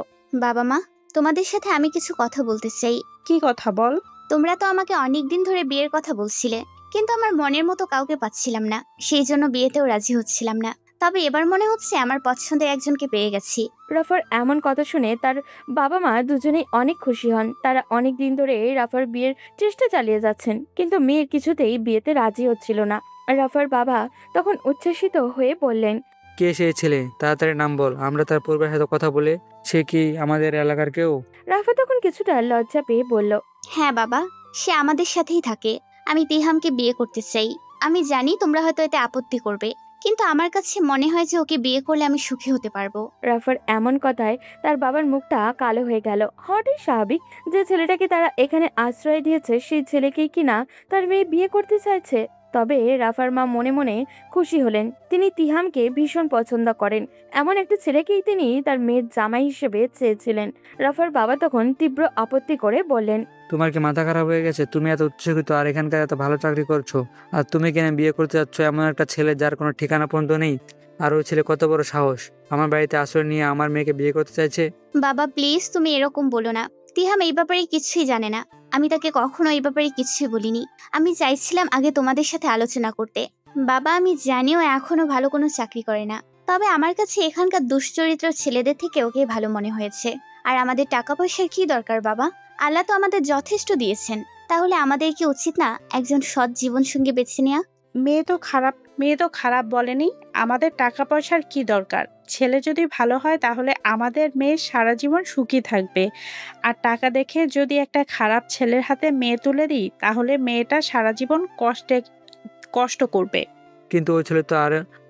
বাবা মা, তোমাদের সাথে আমি কিছু কথা বলতে চাই। কি কথা বল? তোমরা তো আমাকে অনেক দিন ধরে বিয়ের কথা বলছিলে, কিন্তু আমার মনের মতো কাউকে পাচ্ছিলাম না, সেই জন্য বিয়েতেও রাজি হচ্ছিলাম না। তবে এবার মনে হচ্ছে আমার পছন্দের একজনকে পেয়ে গেছি। রাফার এমন কথা শুনে তার বাবা মা দুজনেই অনেক খুশি হন। তারা অনেক দিন ধরে রাফার বিয়ের চেষ্টা চালিয়ে যাচ্ছেন, কিন্তু মেয়ের কিছুতেই বিয়েতে রাজি হচ্ছিল না। রাফার বাবা তখন উচ্ছ্বসিত হয়ে বললেন, কে সেই ছেলে? তাড়াতাড়ি নাম বল, আমরা তার পরিবারের সাথে কথা বলে। সে কি আমাদের এলাকার কেউ? রাফা তখন কিছুটা লজ্জা পেয়ে বলল, হ্যাঁ বাবা, সে আমাদের সাথেই থাকে। আমি তিহামকে বিয়ে করতে চাই। আমি জানি তোমরা হয়তো এতে আপত্তি করবে, কিন্তু আমার কাছে মনে হয় যে ওকে বিয়ে করলে আমি সুখী হতে পারবো। রাফার এমন কথায় তার বাবার মুখটা কালো হয়ে গেল। হঠাৎ স্বাভাবিক, যে ছেলেটাকে তারা এখানে আশ্রয় দিয়েছে সেই ছেলেকেই কিনা তার মেয়ে বিয়ে করতে চাইছে। তবে রাফার মা মনে মনে খুশি হলেন। তিনি তিহামকে ভীষণ পছন্দ করেন, এমন একটা ছেলেকেই তিনি তার মেয়ের জামাই হিসেবে চেয়েছিলেন। রাফার বাবা তখন তীব্র আপত্তি করে বললেন, তোমার কি মাথা খারাপ হয়ে গেছে? তুমি এত উচ্চশিক্ষিত আর এখানকার এত ভালো চাকরি করছো, আর তুমি কেন বিয়ে করতে যাচ্ছ এমন একটা ছেলে যার কোনো ঠিকানা পর্যন্ত নেই? আর ওই ছেলে কত বড় সাহস আমার বাড়িতে আশ্রয় নিয়ে আমার মেয়েকে বিয়ে করতে চাইছে? বাবা প্লিজ, তুমি এরকম বলো না। তিহাম এই ব্যাপারে কিছুই জানে না। আমি তাকে কখনো এই ব্যাপারে কিছুই বলিনি। আমি চাইছিলাম আগে তোমাদের সাথে আলোচনা করতে। বাবা, আমি জানিও এখনো ভালো কোনো চাকরি করে না, তবে আমার কাছে এখানকার দুশ্চরিত্র ছেলেদের থেকে ওকে ভালো মনে হয়েছে। আর আমাদের টাকা পয়সার কি দরকার বাবা? আল্লাহ তো আমাদের যথেষ্ট দিয়েছেন। তাহলে আমাদের কি উচিত না একজন সৎ জীবনসঙ্গী বেছে নেওয়া? মেয়ে তো খারাপ বলেনি। আমাদের টাকা পয়সার কি দরকার? ছেলে যদি ভালো হয় তাহলে আমাদের মেয়ে সারা জীবন সুখী থাকবে। আর টাকা দেখে যদি একটা খারাপ ছেলের হাতে মেয়ে তুলে দিই তাহলে মেয়েটা সারা জীবন কষ্ট করবে। কিন্তু ওই ছেলে তো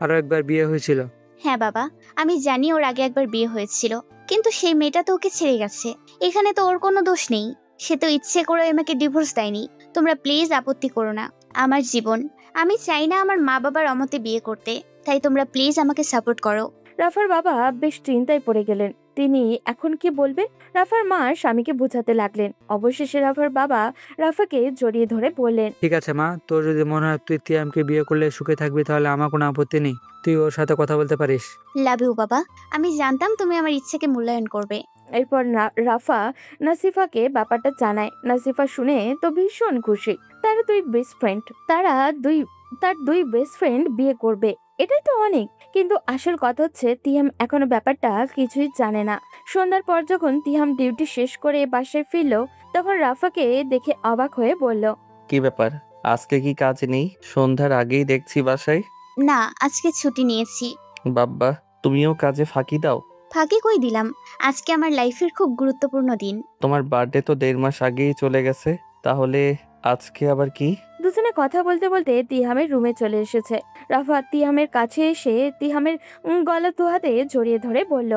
আরো একবার বিয়ে হয়েছিল। হ্যাঁ বাবা, আমি জানি ওর আগে একবার বিয়ে হয়েছিল, কিন্তু সেই মেয়েটা তো ওকে ছেড়ে গেছে। এখানে তো ওর কোনো দোষ নেই। সে তো ইচ্ছে করে আমাকে ডিভোর্স দেয়নি। তোমরা প্লিজ আপত্তি করো না। আমার জীবন, আমি চাই না আমার মা বাবার অমতে বিয়ে করতে। তাই তোমরা প্লিজ আমাকে সাপোর্ট করো। রাফার বাবা বেশ চিন্তায় পড়ে গেলেন। তিনি এখন কি বলবেন? রাফার মা স্বামীকে বোঝাতে লাগলেন। অবশেষে রাফার বাবা রাফাকে জড়িয়ে ধরে বললেন, ঠিক আছে মা, তোর যদি মনে হয় তুই তিয়ামকে বিয়ে করলে সুখে থাকবি তাহলে আমার কোনো আপত্তি নেই। তুই ওর সাথে কথা বলতে পারিস। লাভ ইউ বাবা। আমি জানতাম তুমি আমার ইচ্ছেকে মূল্যায়ন করবে। এরপর রাফা নাসিফাকে ব্যাপারটা জানায়। নাসিফা শুনে তো ভীষণ খুশি। তার দুই বেস্ট ফ্রেন্ড বিয়ে করবে, এটাই তো অনেক। কিন্তু আসল কথা হচ্ছে তিহাম এখনো ব্যাপারটা কিছুই জানে না। সন্ধ্যার পর যখন তিহাম ডিউটি শেষ করে বাসায় ফিরল, তখন রাফাকে দেখে অবাক হয়ে বলল, কি ব্যাপার, আজকে কি কাজ নেই? সন্ধ্যার আগেই দেখছি বাসায়। না, আজকে ছুটি নিয়েছি। বাব্বা, তুমিও কাজে ফাঁকি দাও? ফাঁকি কই দিলাম, আজকে আমার লাইফের খুব গুরুত্বপূর্ণ দিন। তোমার বার্থডে তো 1.5 মাস আগেই চলে গেছে, তাহলে আজকে আবার কি? দুজনে কথা বলতে বলতে তিহামের রুমে চলে এসেছে। রাফা তিহামের কাছে এসে তিহামের গলা দুহাতে জড়িয়ে ধরে বলল,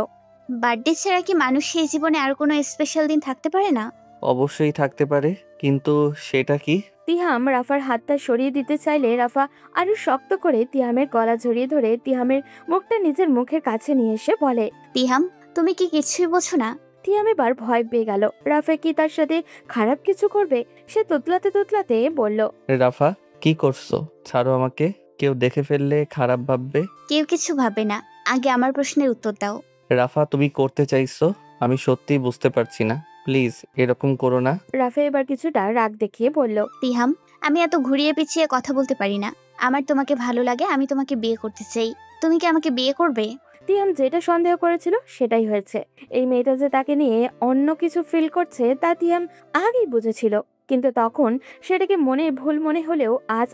বার্থডে ছাড়া কি মানুষ সেই জীবনে আর কোনো স্পেশাল দিন থাকতে পারে না? অবশ্যই থাকতে পারে, কিন্তু সেটা কি? তিহাম রাফার হাতটা সরিয়ে দিতে চাইলে রাফা আরো শক্ত করে তিহামের গলা জড়িয়ে ধরে তিহামের মুখটা নিজের মুখের কাছে নিয়ে এসে বলে, তিহাম, তুমি কি কিছুই বোঝো না? তিহাম এবার ভয় পেয়ে গেল। রাফা কি তার সাথে খারাপ কিছু করবে? সে তোতলাতে তোতলাতে বলল, রাফা, কি করছো? ছাড়ো আমাকে, কেউ দেখে ফেললে খারাপ ভাববে। কেউ কিছু ভাবে না, আগে আমার প্রশ্নের উত্তর দাও। রাফা, তুমি করতে চাইছো? আমি সত্যিই বুঝতে পারছি না, প্লিজ এরকম করো না। রাফা এবার কিছুটা রাগ দেখিয়ে বলল, তিহাম, আমি এত ঘুরিয়ে পিছিয়ে কথা বলতে পারি না। আমার তোমাকে ভালো লাগে, আমি তোমাকে বিয়ে করতে চাই। তুমি কি আমাকে বিয়ে করবে? তিহাম যেটা সন্দেহ করেছিল সেটাই হয়েছে। এই মেয়েটা যে তাকে নিয়ে অন্য কিছু ফিল করছে তা তিহাম আগেই বুঝেছিল, কিন্তু তখন সেটাকে ভুল মনে হলেও আজ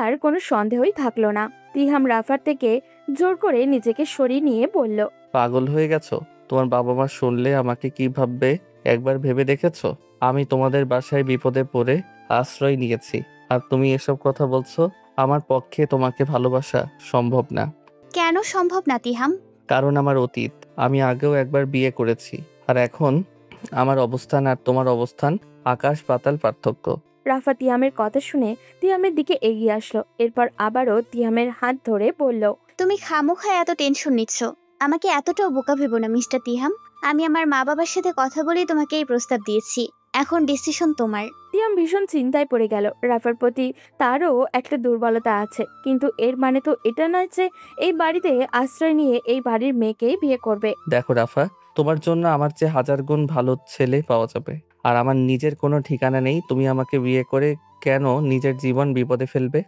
আর কোনো সন্দেহই থাকলো না। তিহাম রাফার থেকে জোর করে নিজেকে সরিয়ে নিয়ে বলল, পাগল হয়ে গেছো? তোমার বাবা মা শুনলে আমাকে কি ভাববে একবার ভেবে দেখেছো? আমি তোমাদের বাসায় বিপদে পড়ে আশ্রয় নিয়েছি, আর তুমি এসব কথা বলছো? আমার পক্ষে তোমাকে ভালোবাসা সম্ভব না। কেন সম্ভব না তিহাম? কারণ আমার অতীত, আমি আগেও একবার বিয়ে করেছি, আর এখন আমার অবস্থান আর তোমার অবস্থান আকাশ পাতাল পার্থক্য। রাফা তিহামের কথা শুনে তিহামের দিকে এগিয়ে আসলো। এরপর আবারও তিহামের হাত ধরে বলল, তুমি খামোখায় এত টেনশন নিচ্ছ। আমাকে এতটাও বোকা ভেবো না মিস্টার তিহাম। আমি আমার মা বাবার সাথে কথা বলেই তোমাকে এই প্রস্তাব দিয়েছি। এখন ডিসিশন তোমার। তিহাম ভীষণ চিন্তায় পড়ে গেল। রাফার প্রতি তারও একটা দুর্বলতা আছে, কিন্তু এর মানে তো এটা নয় যে এই বাড়িতে আশ্রয় নিয়ে এই বাড়ির মেয়েকেই বিয়ে করবে। দেখো রাফা, তোমার জন্য আমার চেয়ে হাজার গুণ ভালো ছেলে পাওয়া যাবে। আর আমার নিজের কোনো ঠিকানা নেই। তুমি আমাকে বিয়ে করে কেন নিজের জীবন বিপদে ফেলবে?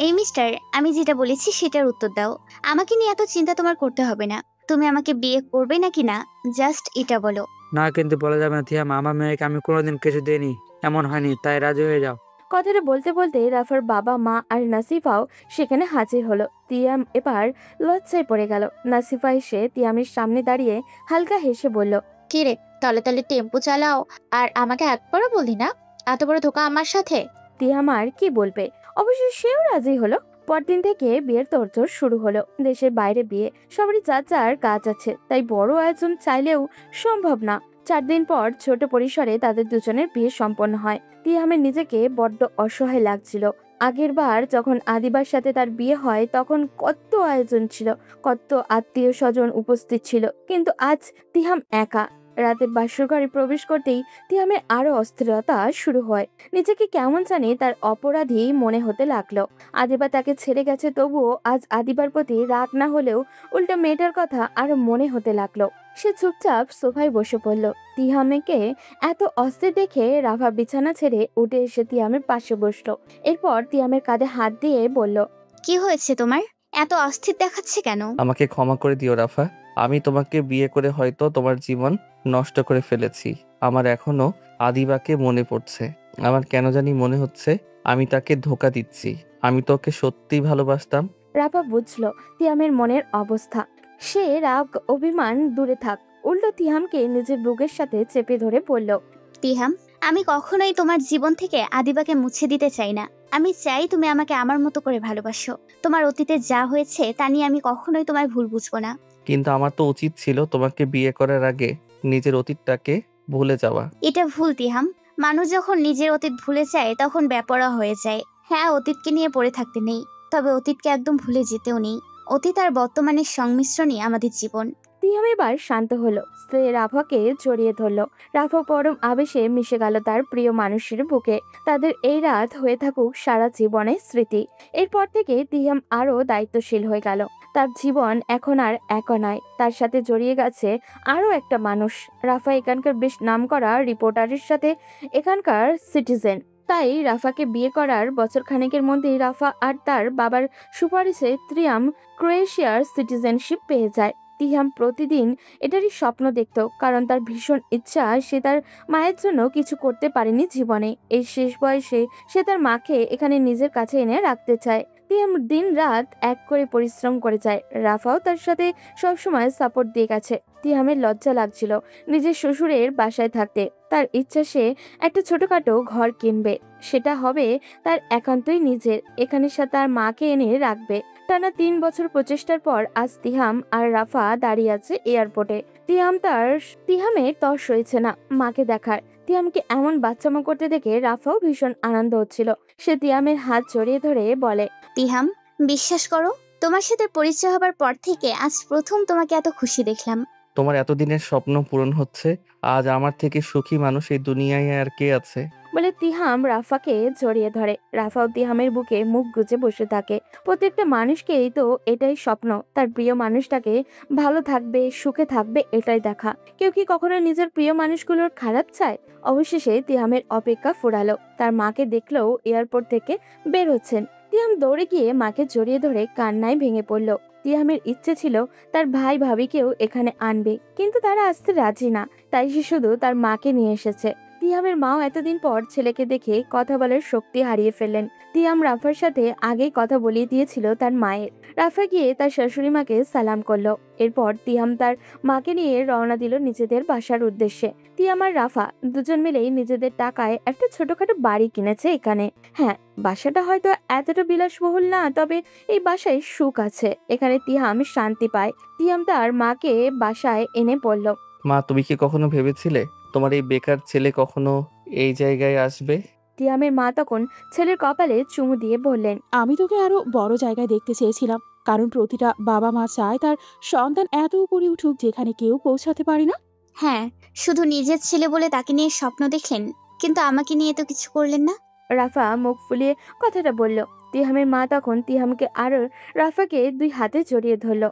এই মিস্টার, আমি যেটা বলেছি সেটার উত্তর দাও। আমাকে নিয়ে এত চিন্তা তোমার করতে হবে না। তুমি আমাকে বিয়ে করবে নাকি না, জাস্ট এটা বলো। না, কিন্তু বলা যাবে না থিয়াম, আমার মেয়েকে আমি কোনোদিন কিছু দিইনি, এমন হয়নি, তাই রাজি হয়ে যাও। কথাটা বলতে বলতে রাফার বাবা মা আর নাসিফাও সেখানে হাজির হলো। তিয়াম এবার লজ্জায় পড়ে গেল। নাসিফা এসে তিয়ামের সামনে দাঁড়িয়ে হালকা হেসে বলল, কি রে, তলে তলে টেম্পো চালাও আর আমাকে একবারও বললি না? এত বড় ধোকা আমার সাথে। তিয়াম আর কি বলবে, অবশ্য সেও রাজি হলো। পরদিন থেকে বিয়ের তোড়জোড় শুরু হলো। দেশের বাইরে বিয়ে, সবারই যার যার কাজ আছে, তাই বড় আয়োজন চাইলেও সম্ভব না। 4 দিন পর ছোট পরিসরে তাদের দুজনের বিয়ে সম্পন্ন হয়। তিয়ামের নিজেকে বড্ড অসহায় লাগছিল। আগের বার যখন আদিবার সাথে তার বিয়ে হয় তখন কত আয়োজন ছিল, কত আত্মীয় স্বজন উপস্থিত ছিল, কিন্তু আজ তিহাম একা। রাতে বাসর ঘরে প্রবেশ করতেই তিয়ামের আরো অস্থিরতা শুরু হয়। নিজেকে কেমন জানি তার অপরাধী মনে হতে লাগলো। আদিবা তাকে ছেড়ে গেছে, তবুও আজ আদিবার প্রতি রাগ না হলেও উল্টো মেয়েটার কথা আরো মনে হতে লাগলো। সে চুপচাপ সোফায় বসে পড়ল। তিহামেকে এত অস্থির দেখে রাফা বিছানা ছেড়ে উঠে এসে তিয়ামের পাশে বসলো। এরপর তিয়ামের কাঁধে হাত দিয়ে বলল, কি হয়েছে তোমার? এত অস্থির দেখাচ্ছে কেন? আমাকে ক্ষমা করে দিও রাফা। আমি তোমাকে বিয়ে করে হয়তো তোমার জীবন নষ্ট করে ফেলেছি। আমার এখনো আদিবাকে মনে পড়ছে। আমার কেন জানি মনে হচ্ছে আমি তাকে ধোঁকা দিচ্ছি। আমি তোকে সত্যিই ভালোবাসতাম। রাফা বুঝলো তিয়ামের মনের অবস্থা। সে রাগ অভিমান দূরে থাক, উল্টো তিহামকে নিজের বুকের সাথে চেপে ধরে বলল, তিহাম, আমি কখনোই তোমার জীবন থেকে আদিবাকে মুছে দিতে চাই না। আমি চাই তুমি আমাকে আমার মতো করে ভালোবাসো। তোমার অতীতে যা হয়েছে তা নিয়ে আমি কখনোই তোমায় ভুল বুঝবো না। কিন্তু আমার তো উচিত ছিল তোমাকে বিয়ে করার আগে নিজের অতীতটাকে ভুলে যাওয়া। এটা ভুল তিহাম। মানুষ যখন নিজের অতীত ভুলে যায় তখন বেপরোয়া হয়ে যায়। হ্যাঁ, অতীতকে নিয়ে পড়ে থাকতে নেই, তবে অতীতকে একদম ভুলে যেতেও নেই। অতীত আর বর্তমানের সংমিশ্রণই আমাদের জীবন। তিহাম এবার শান্ত হলো। সে রাফাকে জড়িয়ে ধরলো। রাফা পরম আবেশে মিশে গেল তার প্রিয় মানুষের বুকে। তাদের এই রাত হয়ে থাকুক সারা জীবনের স্মৃতি। এরপর থেকে তিহাম আরো দায়িত্বশীল হয়ে গেল। তার জীবন এখন আর একা নয়, তার সাথে জড়িয়ে গেছে আরো একটা মানুষ। রাফা এখানকার বেশ নামকরা রিপোর্টারের সাথে এখানকার সিটিজেন। তাই রাফাকে বিয়ে করার বছর খানেকের মধ্যেই রাফা আর তার বাবার সুপারিশে তিয়াম ক্রোয়েশিয়ার সিটিজেনশিপ পেয়ে যায়। তিহাম প্রতিদিন এটারই স্বপ্ন দেখত, কারণ তার ভীষণ ইচ্ছা সে তার মায়ের জন্য কিছু করতে পারেনি জীবনে। এই শেষ বয়সে সে তার মাকে এখানে নিজের কাছে এনে রাখতে চায়। তিহাম দিন রাত এক করে পরিশ্রম করে যায়। রাফাও তার সাথে সবসময় সাপোর্ট দিয়ে গেছে। তিহামের লজ্জা লাগছিল নিজের শ্বশুরের বাসায় থাকতে। তার ইচ্ছা সে একটা ছোটখাটো ঘর কিনবে, সেটা হবে তার একান্তই নিজের। এখানে সে তার মাকে এনে রাখবে। টানা 3 বছর প্রচেষ্টার পর আজ তিহাম আর রাফা দাঁড়িয়ে আছে এয়ারপোর্টে। তিহামের তর সইছে না মাকে দেখার। তিয়ামকে এমন বাচ্চামো করতে দেখে রাফাও ভীষণ আনন্দ হচ্ছিল। সে তিয়ামের হাত জড়িয়ে ধরে বলে, তিহাম, বিশ্বাস করো, তোমার সাথে পরিচয় হবার পর থেকে আজ প্রথম তোমাকে এত খুশি দেখলাম। তোমার এতদিনের স্বপ্ন পূরণ হচ্ছে। আজ আমার থেকে সুখী মানুষ এই দুনিয়ায় আর কে আছে? বলে তিহাম রাফাকে জড়িয়ে ধরে। রাফাও তিহামের বুকে মুখ গুজে বসে থাকে। প্রত্যেকটা মানুষকেই তো এটাই স্বপ্ন, তার প্রিয় মানুষটাকে ভালো থাকবে, সুখে থাকবে, এটাই দেখা। কেউ কি কখনো নিজের প্রিয় মানুষগুলোর খারাপ চায়? অবশেষে তিহামের অপেক্ষা ফুরালো। তার মাকে দেখলেও এয়ারপোর্ট থেকে বের হচ্ছেন। তিহাম দৌড়ে গিয়ে মাকে জড়িয়ে ধরে কান্নায় ভেঙে পড়ল। তিহামের ইচ্ছে ছিল তার ভাই ভাবিকেও এখানে আনবে, কিন্তু তারা আসতে রাজি না। তাই সে শুধু তার মাকে নিয়ে এসেছে। তিহামের মাও এতদিন পর ছেলেকে দেখে কথা বলার শক্তি হারিয়ে ফেললেন। তিহাম রাফার সাথে আগেই কথা বলিয়ে দিয়েছিল তার মায়ের। রাফা গিয়ে তার শাশুড়ি মাকে সালাম করলো। এরপর তিহাম তার মাকে নিয়ে রওনা দিল নিজেদের বাসার উদ্দেশ্যে। তিহাম আর রাফা দুজন মিলেই নিজেদের টাকায় একটা ছোটখাটো বাড়ি কিনেছে এখানে। হ্যাঁ, বাসাটা হয়তো এতটা বিলাসবহুল না, তবে এই বাসায় সুখ আছে। এখানে তিহাম শান্তি পায়। তিহাম তার মাকে বাসায় এনে পড়ল। মা, তুমি কি কখনো ভেবেছিলে তোমার এই বেকার ছেলে কখনো এই জায়গায় আসবে? তিহামের মা তখন ছেলের কপালে চুমু দিয়ে বললেন, আমি তোকে আরো বড় জায়গায় দেখতে চেয়েছিলাম, কারণ প্রতিটা বাবা মা চায় তার সন্তান এত উপরে উঠুক যেখানে কেউ পৌঁছাতে পারে না। হ্যাঁ, শুধু নিজের ছেলে বলে তাকে নিয়ে স্বপ্ন দেখলেন, কিন্তু আমাকে নিয়ে তো কিছু করলেন না। রাফা মুখ ফুলিয়ে কথাটা বলল। তিহামের মা তখন তিহামকে আর রাফাকে 2 হাতে জড়িয়ে ধরল।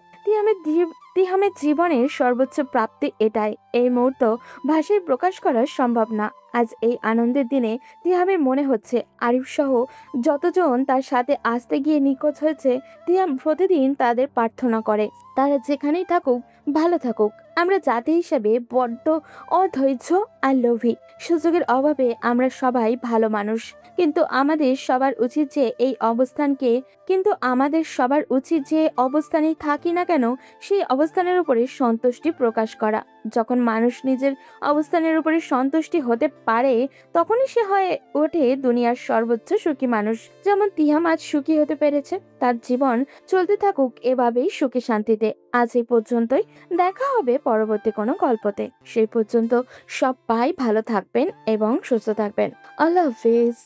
তিহামের জীবনের সর্বোচ্চ প্রাপ্তি এটাই। এই মুহূর্ত ভাষায় প্রকাশ করা সম্ভব না। আজ এই আনন্দের দিনে তিহামের মনে হচ্ছে আরিফ সহ যতজন তার সাথে আসতে গিয়ে নিখোঁজ হয়েছে, তিহাম প্রতিদিন তাদের প্রার্থনা করে তারা যেখানেই থাকুক ভালো থাকুক। আমরা জাতি হিসেবে বড্ড অধৈর্য আর লোভী। সুযোগের অভাবে আমরা সবাই ভালো মানুষ, কিন্তু আমাদের সবার উচিত যে অবস্থানে থাকি না কেন সেই অবস্থানের উপরে সন্তুষ্টি প্রকাশ করা। যখন মানুষ নিজের অবস্থানের উপরে সন্তুষ্টি হতে পারে তখনই সে হয়ে ওঠে দুনিয়ার সর্বোচ্চ সুখী মানুষ। যেমন তিহাম আজ সুখী হতে পেরেছে। তার জীবন চলতে থাকুক এভাবেই সুখী শান্তিতে। আজ এই পর্যন্তই, দেখা হবে পরবর্তী কোনো গল্পতে। সেই পর্যন্ত সবাই ভালো থাকবেন এবং সুস্থ থাকবেন। আল্লাহ হাফেজ।